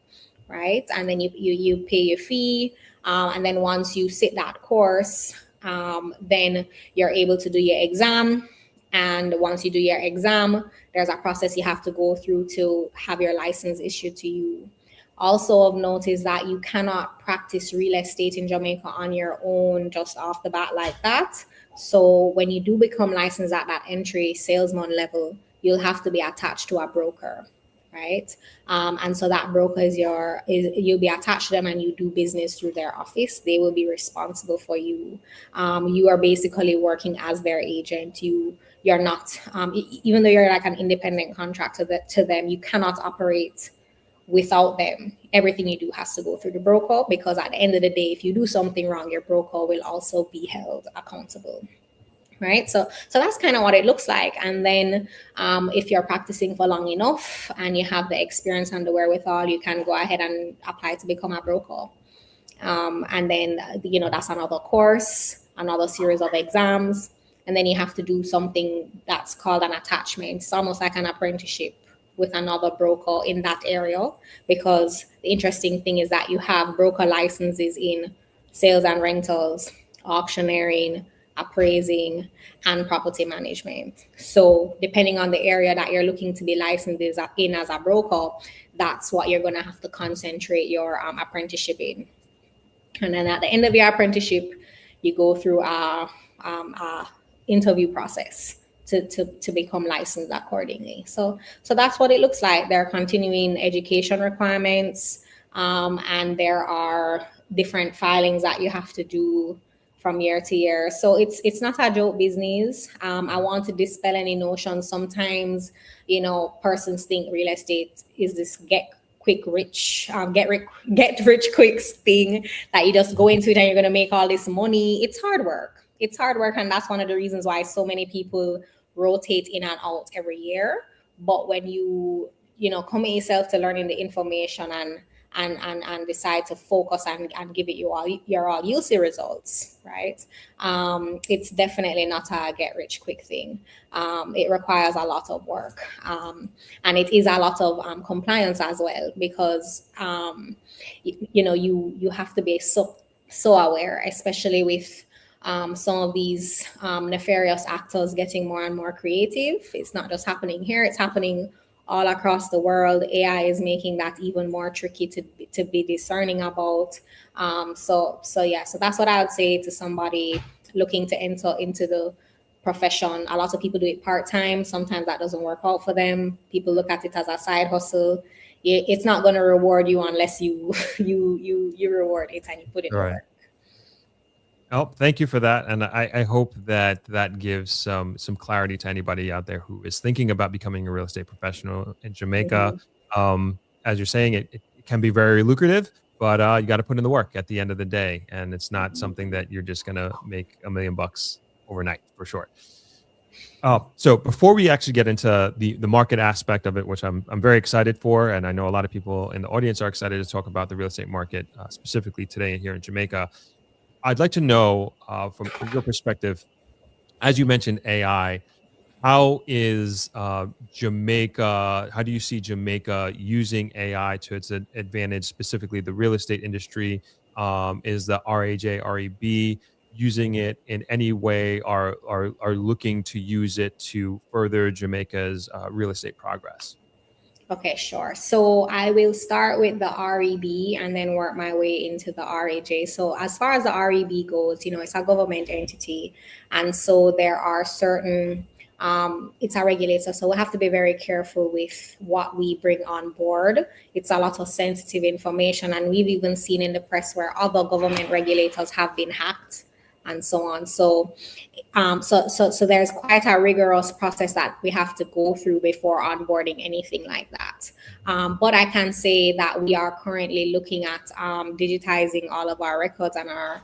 Right. And then you pay your fee. And then once you sit that course, then you're able to do your exam. And once you do your exam, there's a process you have to go through to have your license issued to you. Also of note is that you cannot practice real estate in Jamaica on your own just off the bat like that. So when you do become licensed at that entry salesman level, you'll have to be attached to a broker, right? And so that broker you'll be attached to them, and you do business through their office. They will be responsible for you. You are basically working as their agent. You're not, even though you're like an independent contractor to them, you cannot operate without them. Everything you do has to go through the broker, because at the end of the day, if you do something wrong, your broker will also be held accountable. Right. So that's kind of what it looks like. And then if you're practicing for long enough and you have the experience and the wherewithal, you can go ahead and apply to become a broker. And then, that's another course, another series of exams. And then you have to do something that's called an attachment. It's almost like an apprenticeship with another broker in that area, because the interesting thing is that you have broker licenses in sales and rentals, auctioneering, appraising, and property management. So depending on the area that you're looking to be licensed in as a broker, that's what you're going to have to concentrate your apprenticeship in. And then at the end of your apprenticeship, you go through a interview process to become licensed accordingly. So that's what it looks like. There are continuing education requirements, and there are different filings that you have to do from year to year. So it's not a joke business. I want to dispel any notion. Sometimes, persons think real estate is this get rich quick thing that you just go into it and you're going to make all this money. It's hard work. And that's one of the reasons why so many people rotate in and out every year. But when you commit yourself to learning the information and decide to focus and give it you'll see results, right? It's definitely not a get rich quick thing. It requires a lot of work, and it is a lot of compliance as well, because you have to be so aware, especially with some of these nefarious actors getting more and more creative. It's not just happening here, it's happening all across the world. AI is making that even more tricky to be discerning about. So that's what I would say to somebody looking to enter into the profession. A lot of people do it part-time. Sometimes that doesn't work out for them. People look at it as a side hustle. It's not going to reward you unless you reward it and you put it in work. Oh, thank you for that. And I hope that gives some clarity to anybody out there who is thinking about becoming a real estate professional in Jamaica. Mm-hmm. As you're saying, it can be very lucrative, but you got to put in the work at the end of the day. And it's not something that you're just going to make $1 million overnight, for sure. So before we actually get into the market aspect of it, which I'm very excited for, and I know a lot of people in the audience are excited to talk about the real estate market, specifically today here in Jamaica, I'd like to know from your perspective, as you mentioned AI, how is Jamaica, how do you see Jamaica using AI to its advantage, specifically the real estate industry? Is the RAJ, REB using it in any way, are looking to use it to further Jamaica's real estate progress? Okay, sure. So I will start with the REB and then work my way into the RAJ. So as far as the REB goes, it's a government entity. And so there are certain, it's a regulator. So we have to be very careful with what we bring on board. It's a lot of sensitive information. And we've even seen in the press where other government regulators have been hacked and so on. So there's quite a rigorous process that we have to go through before onboarding anything like that. But I can say that we are currently looking at digitizing all of our records and our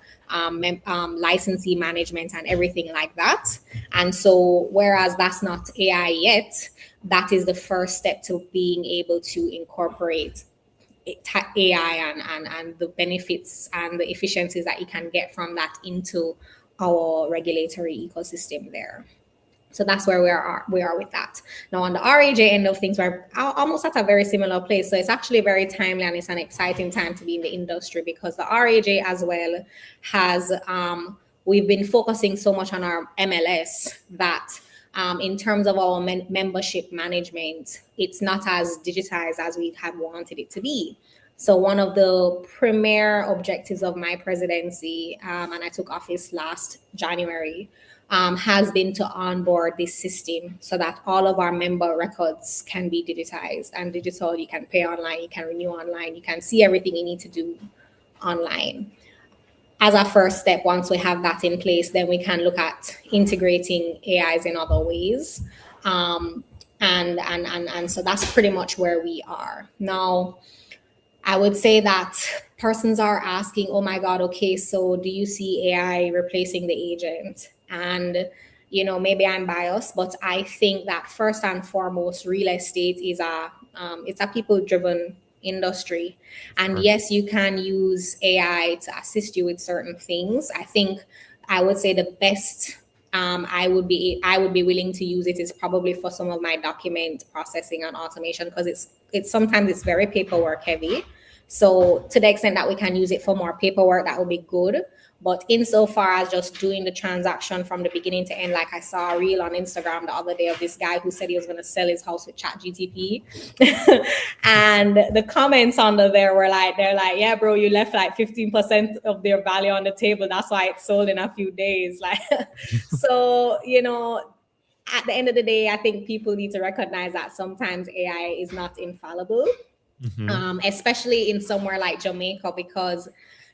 licensee management and everything like that. And so whereas that's not AI yet, that is the first step to being able to incorporate AI and the benefits and the efficiencies that you can get from that into our regulatory ecosystem there. So that's where we are with that. Now on the RAJ end of things, we're almost at a very similar place. So it's actually very timely and it's an exciting time to be in the industry, because the RAJ as well has, we've been focusing so much on our MLS that in terms of our membership management, it's not as digitized as we had wanted it to be. So one of the premier objectives of my presidency, and I took office last January, has been to onboard this system so that all of our member records can be digitized and digital. You can pay online, you can renew online, you can see everything you need to do online. As a first step, once we have that in place, then we can look at integrating AIs in other ways. And so that's pretty much where we are. Now, I would say that persons are asking, oh my God, okay, so do you see AI replacing the agent? And, maybe I'm biased, but I think that first and foremost, real estate is it's a people-driven industry. And yes, you can use AI to assist you with certain things. I would say the best I would be willing to use it is probably for some of my document processing and automation, because it's sometimes very paperwork heavy. So to the extent that we can use it for more paperwork, that would be good. But insofar as just doing the transaction from the beginning to end, like I saw a reel on Instagram the other day of this guy who said he was going to sell his house with ChatGTP. And the comments under there were like, they're like, yeah, bro, you left like 15% of their value on the table. That's why it sold in a few days. Like, so, you know, at the end of the day, I think people need to recognize that sometimes AI is not infallible, especially in somewhere like Jamaica, because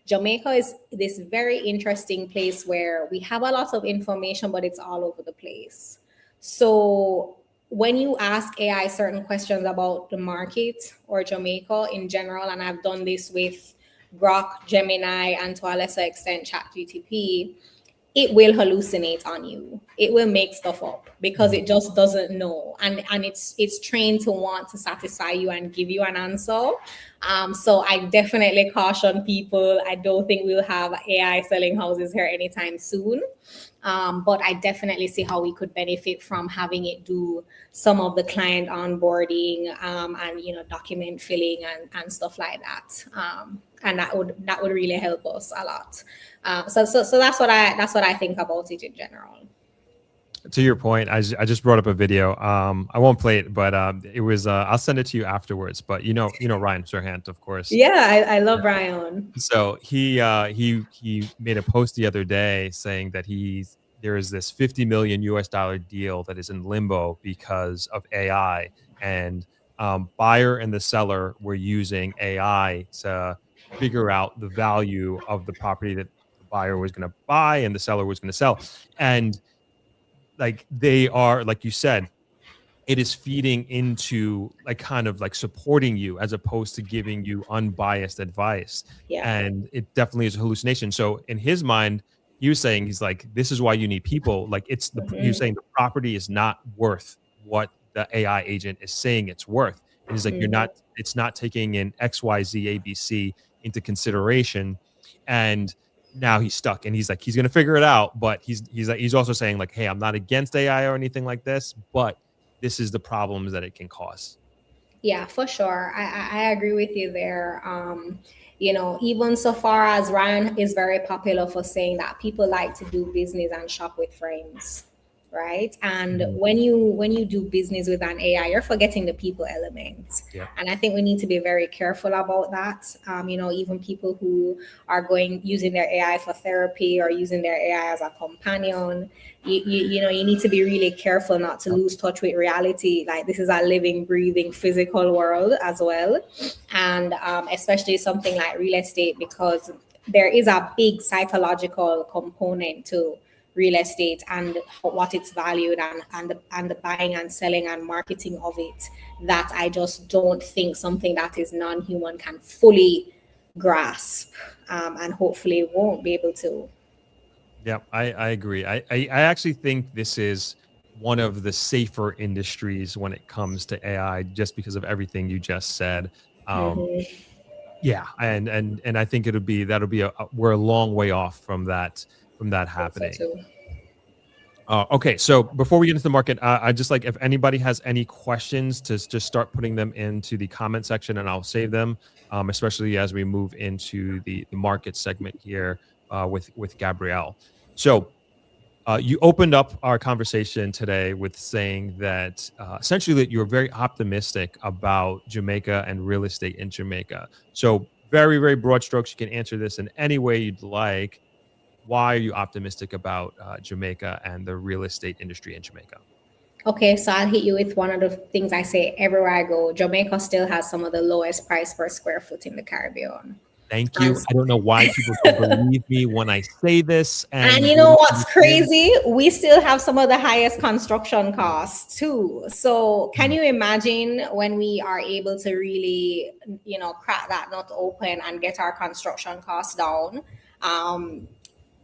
Jamaica is this very interesting place where we have a lot of information, but it's all over the place. So when you ask AI certain questions about the market or Jamaica in general, and I've done this with Grok, Gemini, and to a lesser extent, ChatGTP, it will hallucinate on you. It will make stuff up because it just doesn't know. And it's trained to want to satisfy you and give you an answer. So I definitely caution people. I don't think we'll have AI selling houses here anytime soon. But I definitely see how we could benefit from having it do some of the client onboarding and, you know, document filling and stuff like that. And that would really help us a lot. So that's what I think about it in general. To your point, I just brought up a video. I won't play it, but it was. I'll send it to you afterwards. But you know Ryan Serhant, of course. Yeah, I love Ryan. So he made a post the other day saying that there is this $50 million deal that is in limbo because of AI, and buyer and the seller were using AI to figure out the value of the property that the buyer was going to buy and the seller was going to sell. And like, they are, like you said, it is feeding into like kind of like supporting you as opposed to giving you unbiased advice. Yeah. And it definitely is a hallucination. So in his mind, he was saying, he's like, this is why you need people. Like, it's he was saying the property is not worth what the AI agent is saying it's worth. And he's like, it's not taking in X, Y, Z, ABC into consideration. And now he's stuck, and he's like, he's going to figure it out. But he's also saying like, hey, I'm not against AI or anything like this, but this is the problems that it can cause. Yeah, for sure. I agree with you there. You know, even so far as Ryan is very popular for saying that people like to do business and shop with friends, right? And when you do business with an AI, you're forgetting the people element. Yeah. And I think we need to be very careful about that. You know, even people who are using their AI for therapy or using their AI as a companion, you know, you need to be really careful not to lose touch with reality. Like, this is a living, breathing, physical world as well. And especially something like real estate, because there is a big psychological component to real estate and what it's valued and the buying and selling and marketing of it, that I just don't think something that is non-human can fully grasp, and hopefully won't be able to. Yeah, I agree. I actually think this is one of the safer industries when it comes to AI, just because of everything you just said. Yeah, and I think we're a long way off from that happening. Okay, so before we get into the market, I just like, if anybody has any questions, to just start putting them into the comment section, and I'll save them, especially as we move into the market segment here with Gabrielle. So you opened up our conversation today with saying that essentially that you're very optimistic about Jamaica and real estate in Jamaica. So very, very broad strokes. You can answer this in any way you'd like. Why are you optimistic about Jamaica and the real estate industry in Jamaica? Okay, so I'll hit you with one of the things I say everywhere I go. Jamaica still has some of the lowest price per square foot in the Caribbean. Thank you. I don't know why people don't believe me when I say this. And you know what's crazy? We still have some of the highest construction costs too. So can you imagine when we are able to really, you know, crack that nut open and get our construction costs down?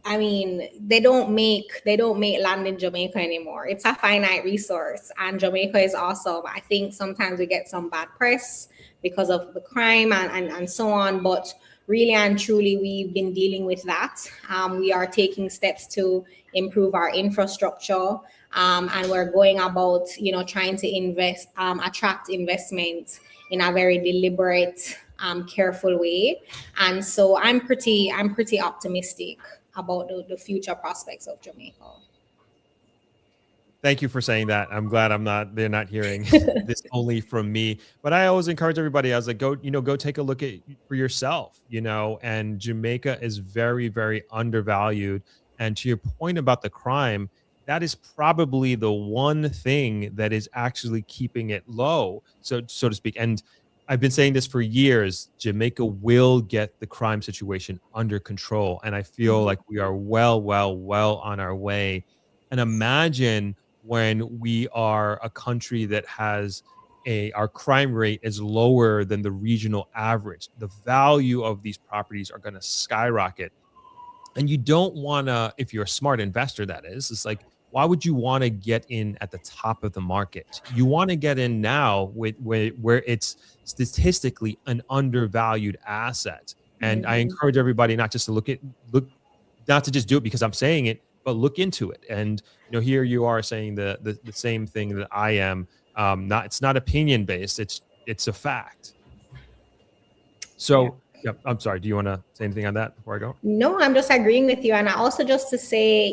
I mean, they don't make land in Jamaica anymore. It's a finite resource, and Jamaica is awesome. I think sometimes we get some bad press because of the crime and so on, but really and truly, we've been dealing with that. We are taking steps to improve our infrastructure, and we're going about, you know, trying to attract investment in a very deliberate, careful way. And so I'm pretty optimistic about the future prospects of Jamaica. Thank you for saying that. I'm glad they're not hearing this only from me. But I always encourage everybody, I was like, go take a look at for yourself, and Jamaica is very, very undervalued. And to your point about the crime, that is probably the one thing that is actually keeping it low, so to speak. And I've been saying this for years, Jamaica will get the crime situation under control. And I feel like we are well on our way. And imagine when we are a country that has our crime rate is lower than the regional average. The value of these properties are going to skyrocket. And you don't want to, if you're a smart investor, that is, it's like, why would you want to get in at the top of the market? You want to get in now where it's statistically an undervalued asset. And I encourage everybody not just to not to just do it because I'm saying it, but look into it. And here you are saying the same thing that I am. It's not opinion based. It's a fact. So yeah, I'm sorry. Do you want to say anything on that before I go? No, I'm just agreeing with you. And I also just to say,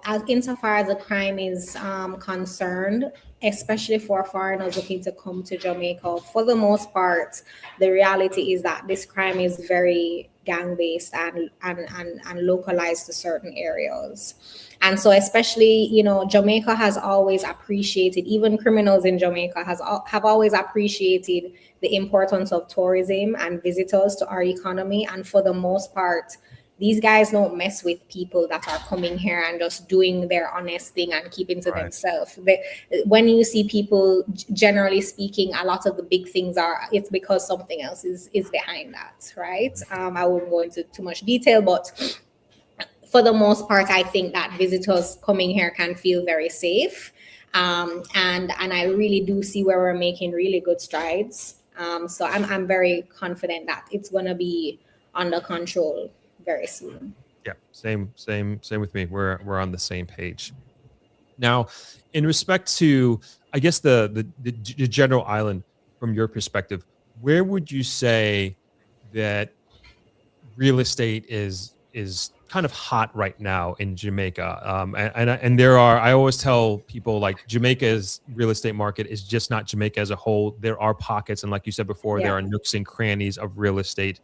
as insofar as the crime is concerned, especially for foreigners looking to come to Jamaica, for the most part, the reality is that this crime is very gang-based and localized to certain areas. And so especially, Jamaica has always appreciated, even criminals in Jamaica have always appreciated the importance of tourism and visitors to our economy. And for the most part, these guys don't mess with people that are coming here and just doing their honest thing and keeping to themselves. When you see people, generally speaking, a lot of the big things it's because something else is behind that, right? I won't go into too much detail, but for the most part, I think that visitors coming here can feel very safe. And I really do see where we're making really good strides. So I'm very confident that it's going to be under control very soon. Yeah, same with me. We're on the same page. Now, in respect to, I guess the general island, from your perspective, where would you say that real estate is kind of hot right now in Jamaica? And I always tell people, like, Jamaica's real estate market is just not Jamaica as a whole. There are pockets, and like you said before, there are nooks and crannies of real estate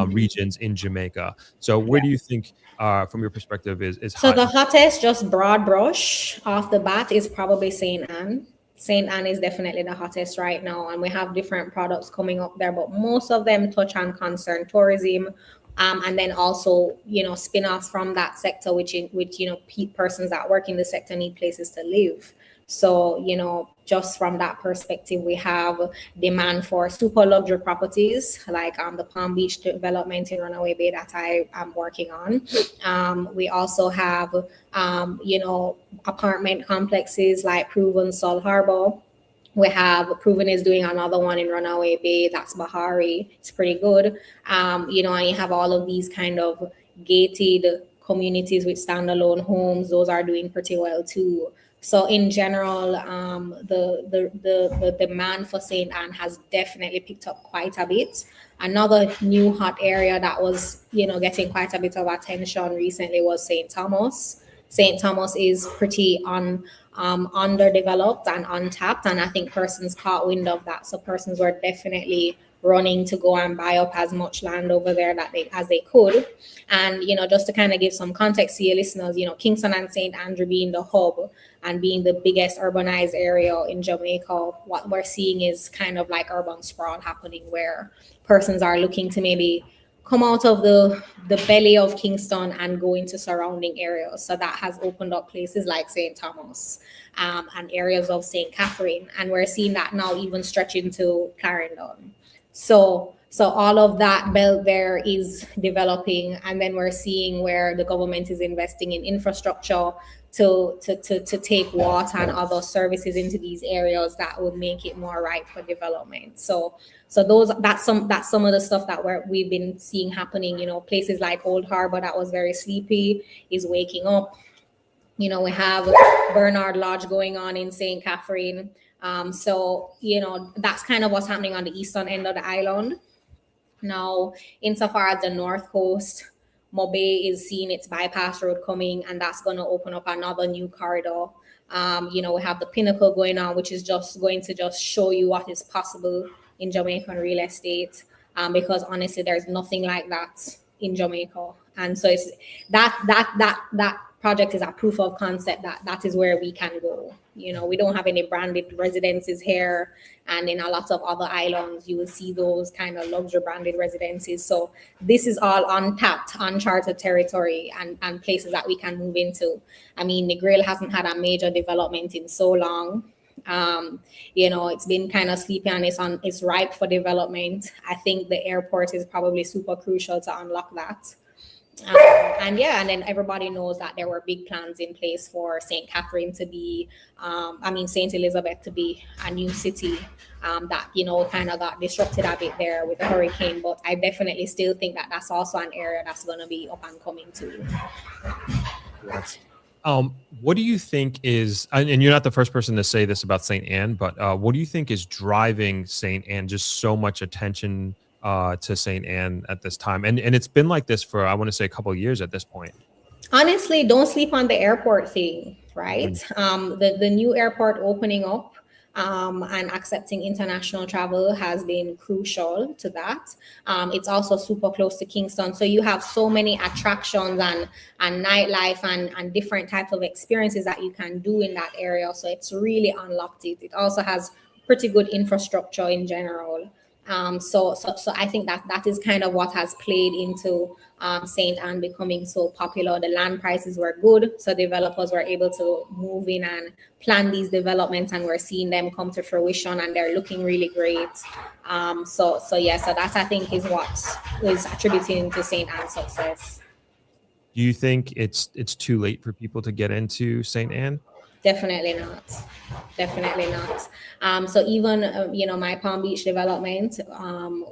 regions in Jamaica. So where do you think, from your perspective, is so hot? The hottest, just broad brush off the bat, is probably St. Anne. St. Anne is definitely the hottest right now, and we have different products coming up there, but most of them touch on concern tourism, and then also, spin-offs from that sector, which persons that work in the sector need places to live. So, just from that perspective, we have demand for super luxury properties like the Palm Beach development in Runaway Bay that I am working on. We also have, apartment complexes like Proven Sol Harbor. We have Proven is doing another one in Runaway Bay. That's Bahari. It's pretty good. And you have all of these kind of gated communities with standalone homes. Those are doing pretty well too. So in general, the demand for St. Anne has definitely picked up quite a bit. Another new hot area that was, getting quite a bit of attention recently was St. Thomas. St. Thomas is pretty underdeveloped and untapped, and I think persons caught wind of that. So persons were definitely running to go and buy up as much land over there as they could. And just to kind of give some context to your listeners, Kingston and St. Andrew being the hub and being the biggest urbanized area in Jamaica, what we're seeing is kind of like urban sprawl happening, where persons are looking to maybe come out of the belly of Kingston and go into surrounding areas. So that has opened up places like St. Thomas and areas of St. Catherine. And we're seeing that now even stretching to Clarendon. So all of that belt there is developing, and then we're seeing where the government is investing in infrastructure to take water and other services into these areas that would make it more ripe for development. So that's some of the stuff that we've been seeing happening. Places like Old Harbor that was very sleepy is waking up. We have Bernard Lodge going on in St. Catherine. So that's kind of what's happening on the eastern end of the island. Now, insofar as the North Coast, Mobe is seeing its bypass road coming, and that's going to open up another new corridor. We have the Pinnacle going on, which is just going to just show you what is possible in Jamaican real estate. Because honestly, there's nothing like that in Jamaica. And so it's that project is a proof of concept that is where we can go. We don't have any branded residences here, and in a lot of other islands you will see those kind of luxury branded residences. So this is all untapped, uncharted territory and places that we can move into. I mean, Negril hasn't had a major development in so long. It's been kind of sleepy, and it's ripe for development. I think the airport is probably super crucial to unlock that. And then everybody knows that there were big plans in place for St. Catherine to be, St. Elizabeth to be a new city that, kind of got disrupted a bit there with the hurricane. But I definitely still think that that's also an area that's going to be up and coming too. What do you think is, and you're not the first person to say this about St. Anne, but what do you think is driving St. Anne just so much attention to St. Anne at this time? And it's been like this for, I want to say, a couple of years at this point. Honestly, don't sleep on the airport thing, right? The new airport opening up and accepting international travel has been crucial to that. It's also super close to Kingston. So you have so many attractions and nightlife and different types of experiences that you can do in that area. So it's really unlocked it. It also has pretty good infrastructure in general. So I think that is kind of what has played into St. Anne becoming so popular. The land prices were good, so developers were able to move in and plan these developments, and we're seeing them come to fruition, and they're looking really great. So that, I think, is what is attributing to St. Anne's success. Do you think it's too late for people to get into St. Anne? Definitely not. So even, my Palm Beach development,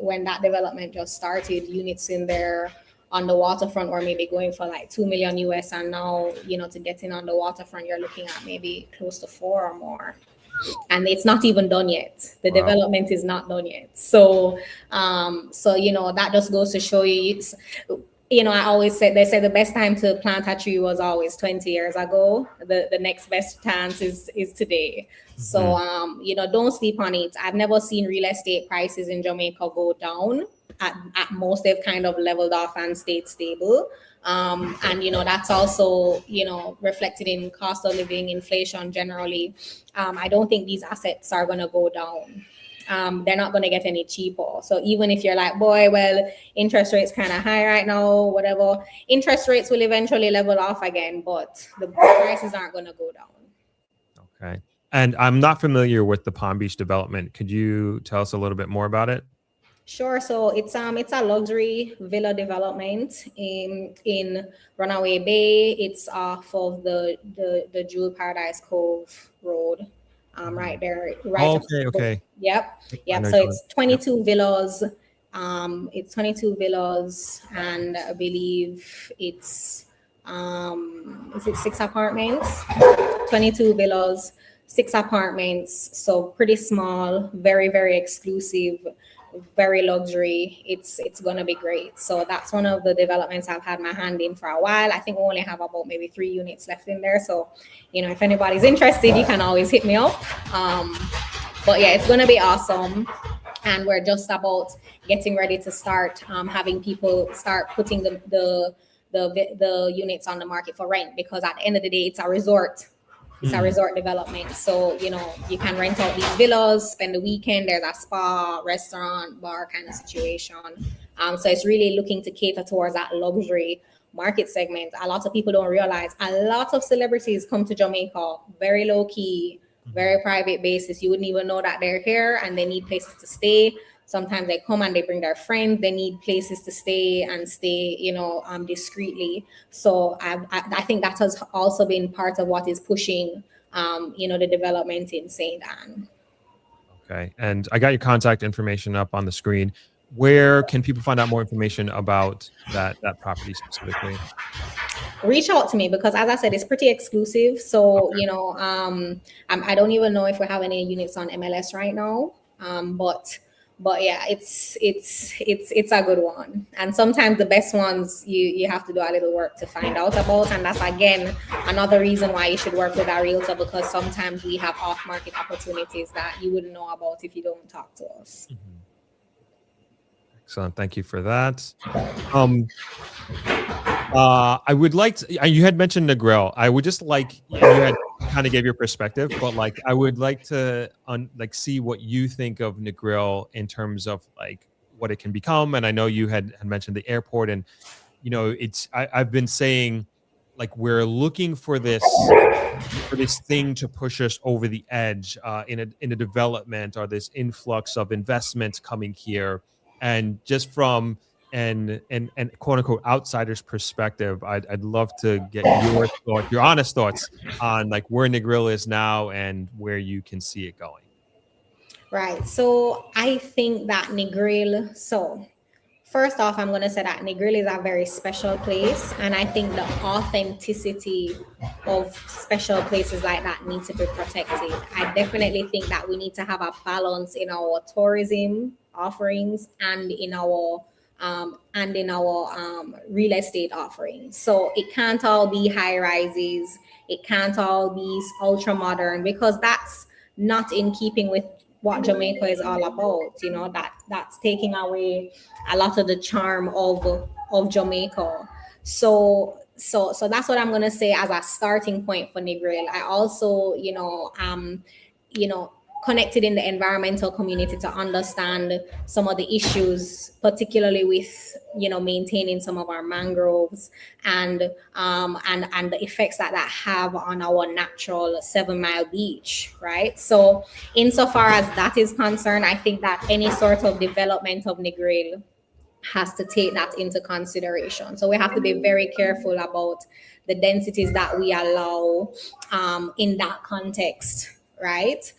when that development just started, units in there on the waterfront were maybe going for like $2 million US. And now, to get in on the waterfront, you're looking at maybe close to 4 or more. And it's not even done yet. The development is not done yet. So, that just goes to show you, I always say, they say the best time to plant a tree was always 20 years ago. The next best chance is today. So, don't sleep on it. I've never seen real estate prices in Jamaica go down. At most, they've kind of leveled off and stayed stable. And, that's also, reflected in cost of living, inflation generally. I don't think these assets are going to go down. They're not going to get any cheaper. So even if you're like, interest rates kind of high right now, whatever, interest rates will eventually level off again, but the prices aren't going to go down. Okay. And I'm not familiar with the Palm Beach development. Could you tell us a little bit more about it? Sure. So it's a luxury villa development in Runaway Bay. It's off of the Jewel Paradise Cove Road. Right there. Right. Okay. Yep. So it's 22 villas. It's 22 villas, and I believe it's is it 6 apartments? 22 villas, 6 apartments. So pretty small, very, very exclusive, very luxury. It's gonna be great. So that's one of the developments I've had my hand in for a while. I think we only have about maybe 3 units left in there. So, if anybody's interested, you can always hit me up. But yeah, it's gonna be awesome. And we're just about getting ready to start having people start putting the units on the market for rent, because at the end of the day, it's a resort. It's a resort development. So, you can rent out these villas, spend the weekend. There's a spa, restaurant, bar kind of situation. So it's really looking to cater towards that luxury market segment. A lot of people don't realize a lot of celebrities come to Jamaica very low key, very private basis. You wouldn't even know that they're here, and they need places to stay. Sometimes they come and they bring their friends. They need places to stay and stay, discreetly. So I think that has also been part of what is pushing, the development in St. Anne. Okay. And I got your contact information up on the screen. Where can people find out more information about that property specifically? Reach out to me, because as I said, it's pretty exclusive. So, I don't even know if we have any units on MLS right now. But But yeah, it's a good one. And sometimes the best ones you have to do a little work to find out about. And that's again another reason why you should work with a realtor, because sometimes we have off-market opportunities that you wouldn't know about if you don't talk to us. Excellent. Thank you for that. I would like to, you had mentioned Negril. I would just like, you had kind of gave your perspective, but like, I would like to see what you think of Negril in terms of like what it can become. And I know you had mentioned the airport, and, you know, I've been saying like, we're looking for this thing to push us over the edge in a development, or this influx of investment coming here. And just from and quote unquote outsider's perspective, I'd love to get your thoughts, your honest thoughts on like where Negril is now and where you can see it going. Right. So I think that Negril, so first off, I'm going to say that Negril is a very special place. And I think the authenticity of special places like that needs to be protected. I definitely think that we need to have a balance in our tourism offerings and in our real estate offerings. So it can't all be high rises. It can't all be ultra modern, because that's not in keeping with what Jamaica is all about. You know, that's taking away a lot of the charm of Jamaica. So that's what I'm gonna say as a starting point for Negril. I also, connected in the environmental community to understand some of the issues, particularly with, maintaining some of our mangroves and the effects that have on our natural 7 Mile beach, right? So insofar as that is concerned, I think that any sort of development of Negril has to take that into consideration. So we have to be very careful about the densities that we allow in that context, right?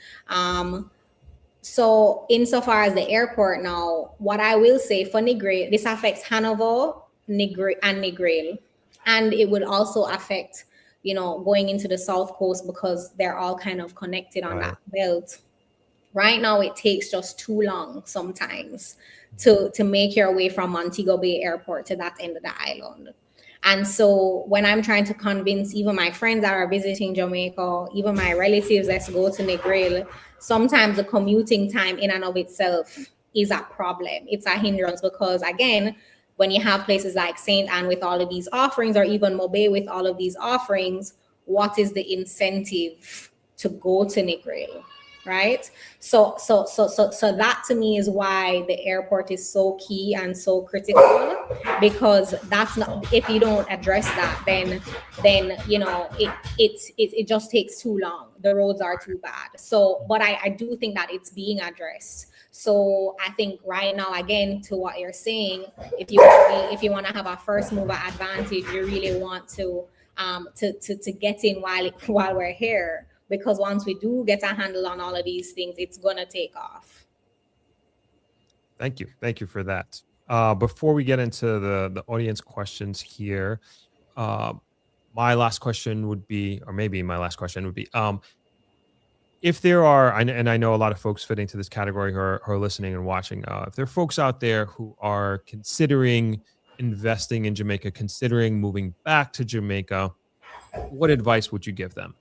So insofar as the airport now, what I will say for Negril, this affects Hanover, Negril, and it will also affect, going into the South Coast, because they're all kind of connected on that belt. Right now, it takes just too long sometimes to make your way from Montego Bay Airport to that end of the island. And so when I'm trying to convince even my friends that are visiting Jamaica, even my relatives, let's go to Negril, sometimes the commuting time in and of itself is a problem. It's a hindrance, because again, when you have places like St. Anne with all of these offerings, or even Mobay with all of these offerings, what is the incentive to go to Negril? Right. So that to me is why the airport is so key and so critical, because that's not, if you don't address that, then it just takes too long. The roads are too bad. So, but I do think that it's being addressed. So I think right now, again, to what you're saying, if you want to have a first mover advantage, you really want to get in while we're here. Because once we do get a handle on all of these things, it's going to take off. Thank you for that. Before we get into the audience questions here, my last question would be, or maybe my last question would be, if there are, and I know a lot of folks fit into this category who are listening and watching, if there are folks out there who are considering investing in Jamaica, considering moving back to Jamaica, what advice would you give them?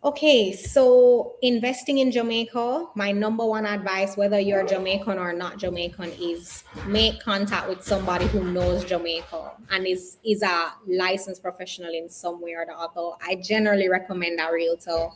Okay, so investing in Jamaica, my number one advice, whether you're Jamaican or not Jamaican, is make contact with somebody who knows Jamaica and is a licensed professional in some way or the other. I generally recommend a realtor.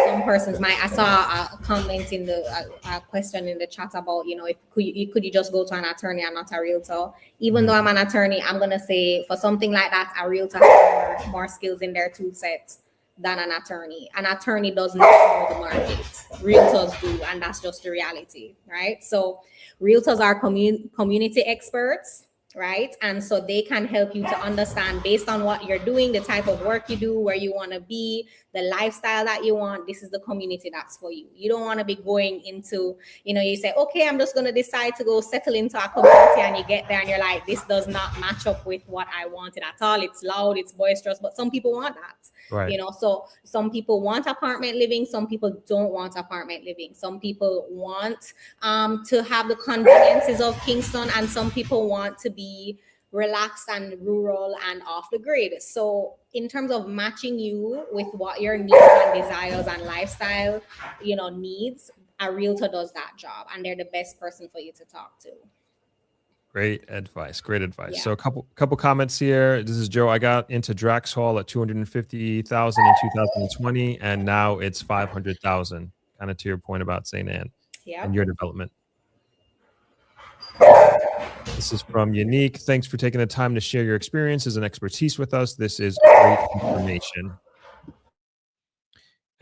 Some persons I saw a comment in a question in the chat about, if could you just go to an attorney and not a realtor? Even though I'm an attorney, I'm gonna say for something like that, a realtor has more skills in their tool set than an attorney. An attorney does not know the market. Realtors do, and that's just the reality, right? So realtors are community experts, right? And so they can help you to understand, based on what you're doing, the type of work you do, where you want to be, the lifestyle that you want, this is the community that's for you. You don't want to be going into, you say, okay, I'm just going to decide to go settle into a community, and you get there and you're like, this does not match up with what I wanted at all. It's loud, it's boisterous, but some people want that. Right. You know, so some people want apartment living, some people don't want apartment living. Some people want to have the conveniences of Kingston, and some people want to be relaxed and rural and off the grid. So in terms of matching you with what your needs and desires and lifestyle, you know, needs, a realtor does that job, and they're the best person for you to talk to. Great advice. Great advice. Yeah. So a couple comments here. This is Joe. I got into Drax Hall at 250,000 in 2020, and now it's 500,000. Kind of to your point about St. Anne and your development. This is from Unique. Thanks for taking the time to share your experiences and expertise with us. This is great information.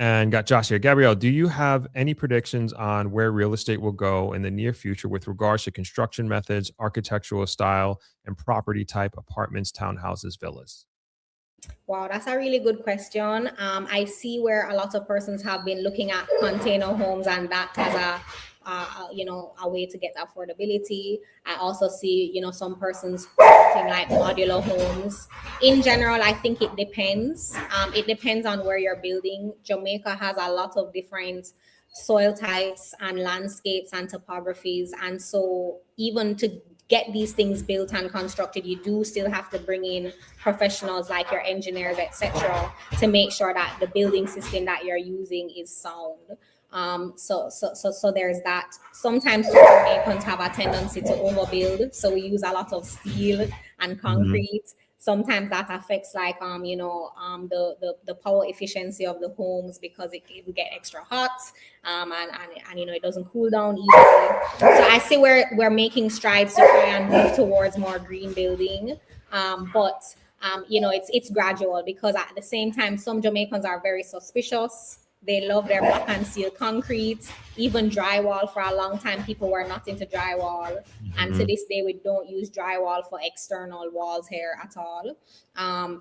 And got Josh here. Gabrielle, do you have any predictions on where real estate will go in the near future with regards to construction methods, architectural style, and property type, apartments, townhouses, villas? Wow, that's a really good question. I see where a lot of persons have been looking at container homes and that as a way to get affordability. I also see, you know, some persons wanting like modular homes. In general, I think it depends. It depends on where you're building. Jamaica has a lot of different soil types and landscapes and topographies. And so even to get these things built and constructed, you do still have to bring in professionals like your engineers, etc., to make sure that the building system that you're using is sound. So there's that. Sometimes Jamaicans have a tendency to overbuild, so we use a lot of steel and concrete. Mm-hmm. Sometimes that affects the power efficiency of the homes because it will get extra hot, and it doesn't cool down easily. So I see where we're making strides to try and move towards more green building, but it's gradual, because at the same time some Jamaicans are very suspicious. They love their block and steel concrete, even drywall. For a long time, people were not into drywall. Mm-hmm. And to this day, we don't use drywall for external walls here at all. I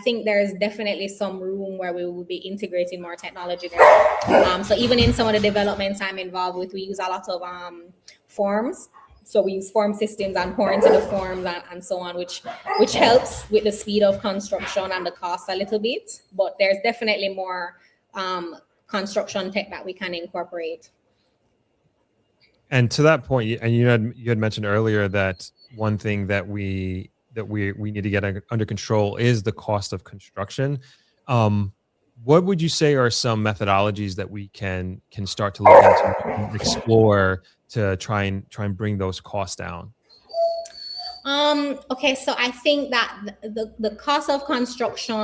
think there's definitely some room where we will be integrating more technology there. So even in some of the developments I'm involved with, we use a lot of forms. So we use form systems and pour into the forms and so on, which helps with the speed of construction and the cost a little bit. But there's definitely more construction tech that we can incorporate. And to that point, and you had mentioned earlier that one thing that we need to get under control is the cost of construction. What would you say are some methodologies that we can start to look into and explore to try and bring those costs down? Okay, so I think that the cost of construction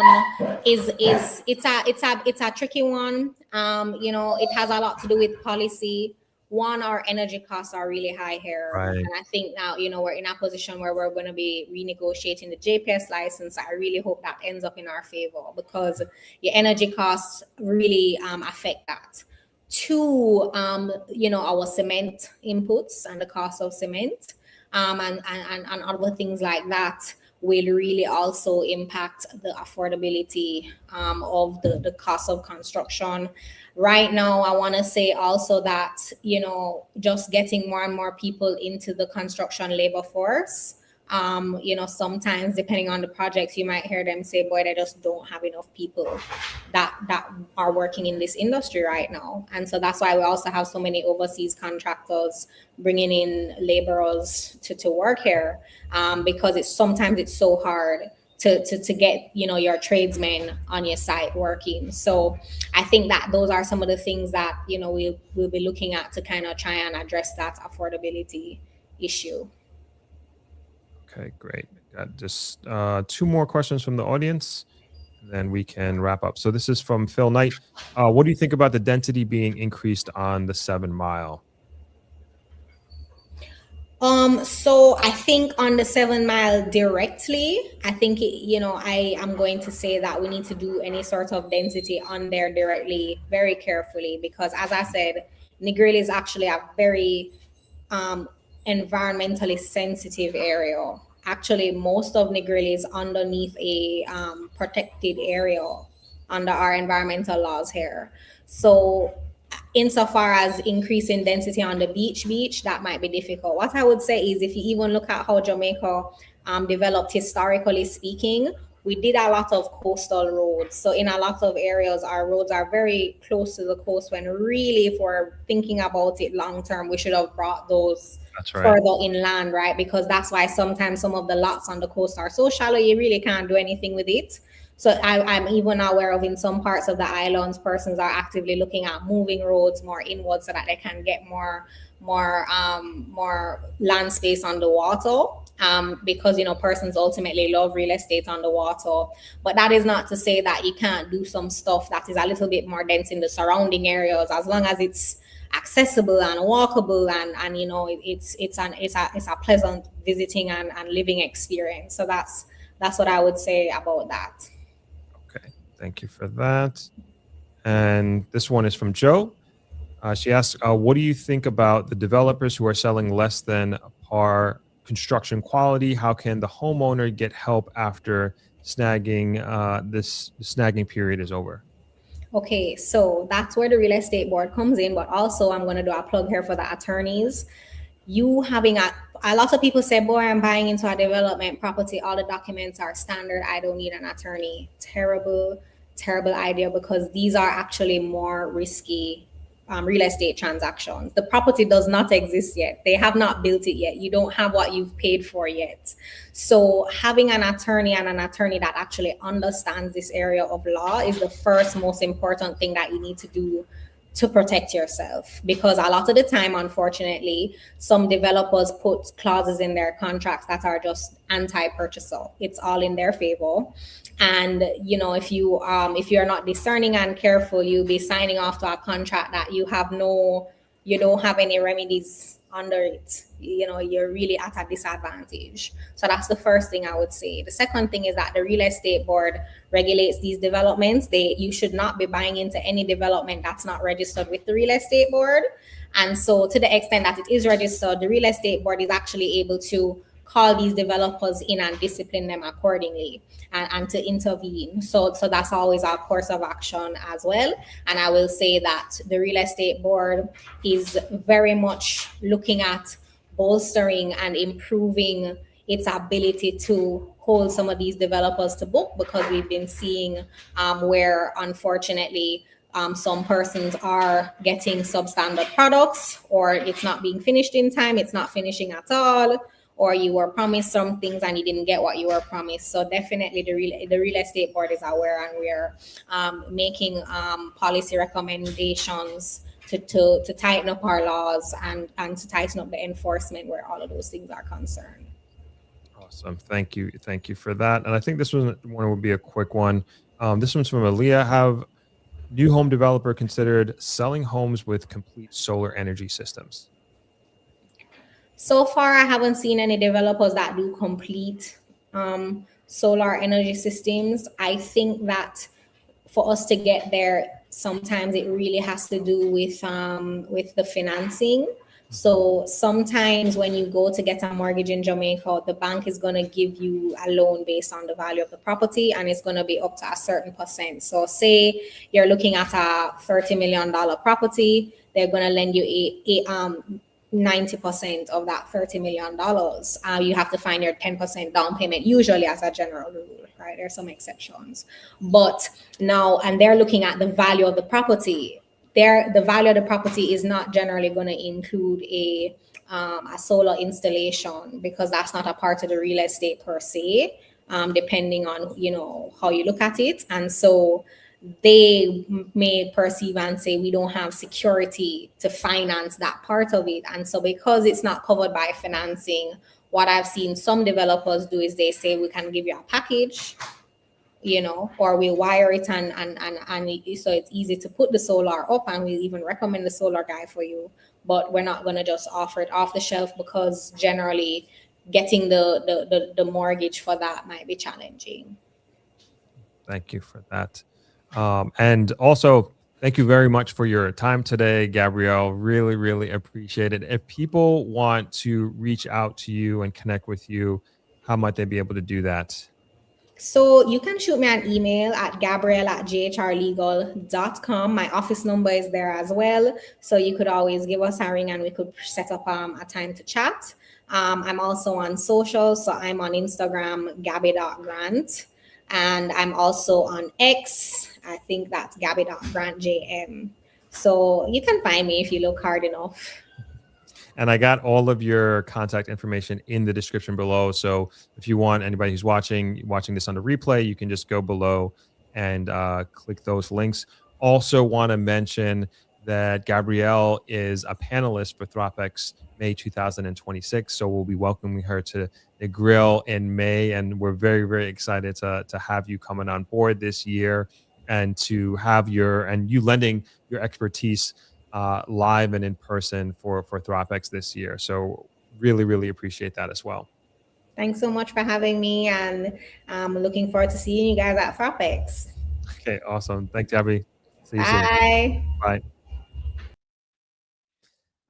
it's a tricky one. It has a lot to do with policy. One, our energy costs are really high here. Right. And I think now, we're in a position where we're going to be renegotiating the JPS license. I really hope that ends up in our favor, because your energy costs really affect that. Two, our cement inputs and the cost of cement and other things like that will really also impact the affordability of the cost of construction. Right now, I want to say also that, just getting more and more people into the construction labor force. Sometimes depending on the projects, you might hear them say, boy, they just don't have enough people that are working in this industry right now. And so that's why we also have so many overseas contractors bringing in laborers to work here, because it's so hard to get, your tradesmen on your site working. So I think that those are some of the things that, we'll be looking at to kind of try and address that affordability issue. Okay, great. Got just two more questions from the audience, and then we can wrap up. So this is from Phil Knight. What do you think about the density being increased on the 7 Mile? So I think on the 7 Mile directly, I think, I am going to say that we need to do any sort of density on there directly very carefully, because as I said, Negril is actually a very environmentally sensitive area. Actually, most of Negril is underneath a protected area under our environmental laws here. So insofar as increasing density on the beach, that might be difficult. What I would say is, if you even look at how Jamaica developed historically speaking, we did a lot of coastal roads. So in a lot of areas, our roads are very close to the coast, when really, if we're thinking about it long term, we should have brought those further inland, right? Because that's why sometimes some of the lots on the coast are so shallow, you really can't do anything with it. So I'm even aware of, in some parts of the islands, persons are actively looking at moving roads more inward so that they can get more land space on the water. Because, you know, persons ultimately love real estate on the water. But that is not to say that you can't do some stuff that is a little bit more dense in the surrounding areas, as long as it's accessible and walkable, and you know, it's a pleasant visiting and living experience. So that's what I would say about that. Okay, thank you for that. And this one is from Joe. She asks, what do you think about the developers who are selling less than par construction quality? How can the homeowner get help after snagging this snagging period is over? Okay, so that's where the real estate board comes in, but also I'm going to do a plug here for the attorneys. You having a lot of people say, boy, I'm buying into a development property, all the documents are standard, I don't need an attorney. Terrible idea, because these are actually more risky real estate transactions. The property does not exist yet. They have not built it yet. You don't have what you've paid for yet. So having an attorney, and an attorney that actually understands this area of law, is the first most important thing that you need to do to protect yourself. Because a lot of the time, unfortunately, some developers put clauses in their contracts that are just anti-purchaser. It's all in their favor. And you know, if you're not discerning and careful, you'll be signing off to a contract that you don't have any remedies under it. You know, you're really at a disadvantage. So that's the first thing I would say. The second thing is that the real estate board regulates these developments. You should not be buying into any development that's not registered with the real estate board. And so to the extent that it is registered, the real estate board is actually able to call these developers in and discipline them accordingly, and to intervene. So that's always our course of action as well. And I will say that the real estate board is very much looking at bolstering and improving its ability to hold some of these developers to book, because we've been seeing where, unfortunately, some persons are getting substandard products, or it's not being finished in time, it's not finishing at all, or you were promised some things and you didn't get what you were promised. So definitely the real estate board is aware, and we're making policy recommendations to tighten up our laws and to tighten up the enforcement where all of those things are concerned. Awesome. Thank you for that. And I think this one would be a quick one. This one's from Aaliyah. Have new home developer considered selling homes with complete solar energy systems? So far, I haven't seen any developers that do complete solar energy systems. I think that for us to get there, sometimes it really has to do with the financing. So sometimes when you go to get a mortgage in Jamaica, the bank is going to give you a loan based on the value of the property, and it's going to be up to a certain percent. So say you're looking at a $30 million property, they're going to lend you 90% of that $30 million. You have to find your 10% down payment, usually, as a general rule, right? There are some exceptions. But now, and they're looking at the value of the property. The value of the property is not generally going to include a solar installation, because that's not a part of the real estate per se, depending on, you know, how you look at it. And so they may perceive and say, we don't have security to finance that part of it. And so because it's not covered by financing, what I've seen some developers do is they say, we can give you a package, you know, or we wire it and so it's easy to put the solar up, and we even recommend the solar guy for you, but we're not going to just offer it off the shelf, because generally getting the mortgage for that might be challenging. Thank you for that. And also, thank you very much for your time today, Gabrielle. Really, really appreciate it. If people want to reach out to you and connect with you, how might they be able to do that? So you can shoot me an email at gabrielle@jhrlegal.com. My office number is there as well. So you could always give us a ring and we could set up a time to chat. I'm also on social. So I'm on Instagram, gabby.grant. And I'm also on X. I think that's Gabby.GrantJM. So you can find me if you look hard enough. And I got all of your contact information in the description below. So if you want anybody who's watching this on the replay, you can just go below and click those links. Also want to mention that Gabrielle is a panelist for Throp-X May 2026. So we'll be welcoming her to the grill in May. And we're very, very excited to have you coming on board this year and to have you lending your expertise live and in person for Throp-X this year. So really, really appreciate that as well. Thanks so much for having me, and I'm looking forward to seeing you guys at Throp-X. Okay, awesome. Thanks, Abby. See you Bye. Soon. Bye.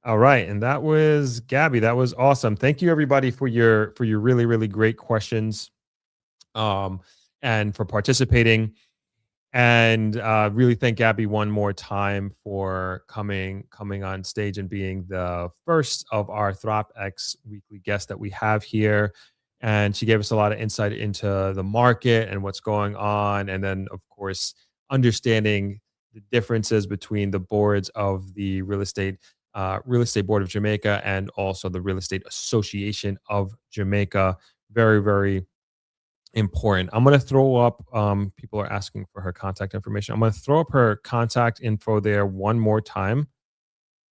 All right, and that was Gabby. That was awesome. Thank you, everybody, for your really, really great questions, and for participating. And really thank Gabby one more time for coming on stage and being the first of our Throp-X weekly guests that we have here. And she gave us a lot of insight into the market and what's going on. And then, of course, understanding the differences between the boards of the Real Estate Board of Jamaica and also the Real Estate Association of Jamaica. Very, very important. I'm going to throw up, people are asking for her contact information. I'm going to throw up her contact info there one more time.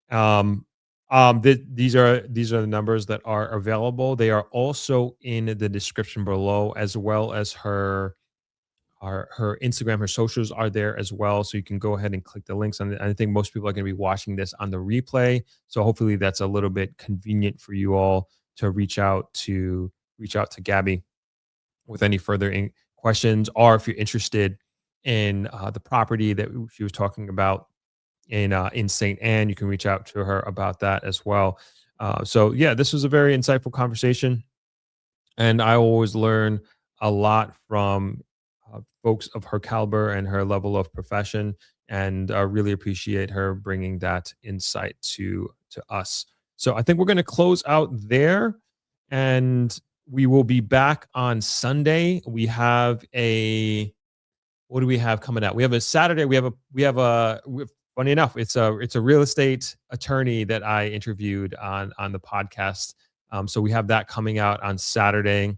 These are the numbers that are available. They are also in the description below, as well as her Instagram, her socials are there as well. So you can go ahead and click the links on it. I think most people are going to be watching this on the replay. So hopefully that's a little bit convenient for you all to reach out to Gabby with any further questions, or if you're interested in the property that she was talking about in St. Anne, you can reach out to her about that as well. So yeah, this was a very insightful conversation, and I always learn a lot from folks of her caliber and her level of profession, and I really appreciate her bringing that insight to us. So I think we're going to close out there, and we will be back on Sunday. We have what do we have coming out? We have a Saturday. Funny enough, it's a real estate attorney that I interviewed on the podcast. So we have that coming out on Saturday.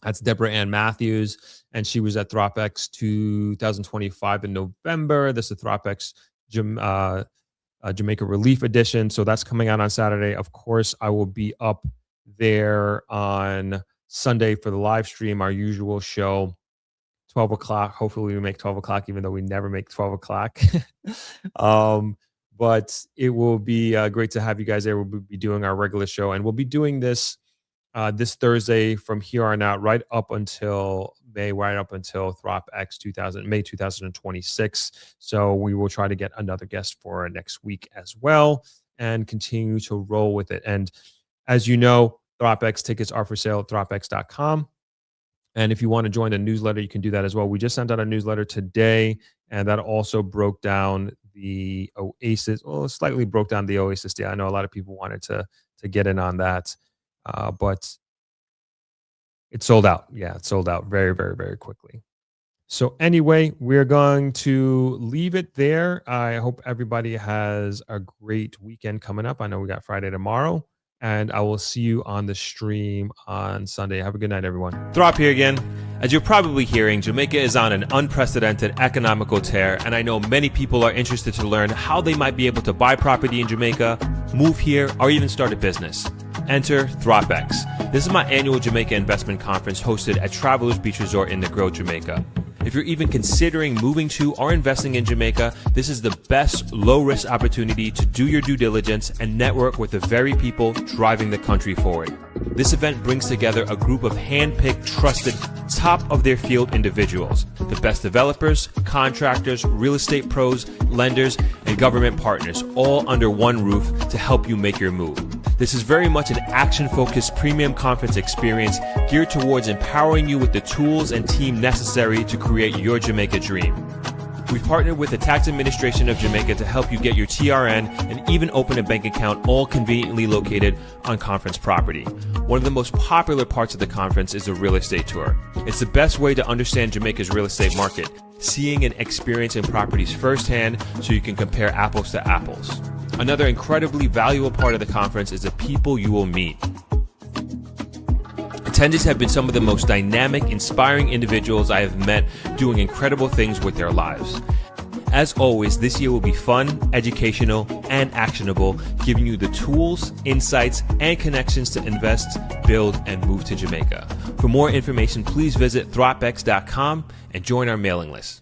That's Deborah Ann Matthews, and she was at Throp-X 2025 in November. This is Throp-X Jamaica Relief Edition. So that's coming out on Saturday. Of course, I will be up there on Sunday for the live stream, our usual show, 12 o'clock. Hopefully we make 12 o'clock, even though we never make 12 o'clock. But it will be great to have you guys there. We'll be doing our regular show, and we'll be doing this this Thursday from here on out, right up until Throp-X May 2026. So we will try to get another guest for next week as well, and continue to roll with it. And as you know, Throp-X tickets are for sale at thropx.com. And if you want to join the newsletter, you can do that as well. We just sent out a newsletter today, and that also broke down the Oasis. Well, slightly broke down the Oasis deal. I know a lot of people wanted to get in on that, but it sold out. Yeah, it sold out very, very, very quickly. So anyway, we're going to leave it there. I hope everybody has a great weekend coming up. I know we got Friday tomorrow, and I will see you on the stream on Sunday. Have a good night, everyone. Throp here again. As you're probably hearing, Jamaica is on an unprecedented economical tear, and I know many people are interested to learn how they might be able to buy property in Jamaica, move here, or even start a business. Enter Throp-X. This is my annual Jamaica investment conference hosted at Travelers Beach Resort in Negril, Jamaica. If you're even considering moving to or investing in Jamaica, this is the best low-risk opportunity to do your due diligence and network with the very people driving the country forward. This event brings together a group of hand-picked, trusted, top-of-their-field individuals, the best developers, contractors, real estate pros, lenders, and government partners, all under one roof to help you make your move. This is very much an action-focused premium conference experience geared towards empowering you with the tools and team necessary to create your Jamaica dream. We've partnered with the Tax Administration of Jamaica to help you get your TRN and even open a bank account, all conveniently located on conference property. One of the most popular parts of the conference is the real estate tour. It's the best way to understand Jamaica's real estate market, seeing and experiencing properties firsthand so you can compare apples to apples. Another incredibly valuable part of the conference is the people you will meet. Attendees have been some of the most dynamic, inspiring individuals I have met doing incredible things with their lives. As always, this year will be fun, educational, and actionable, giving you the tools, insights, and connections to invest, build, and move to Jamaica. For more information, please visit Throp-X.com and join our mailing list.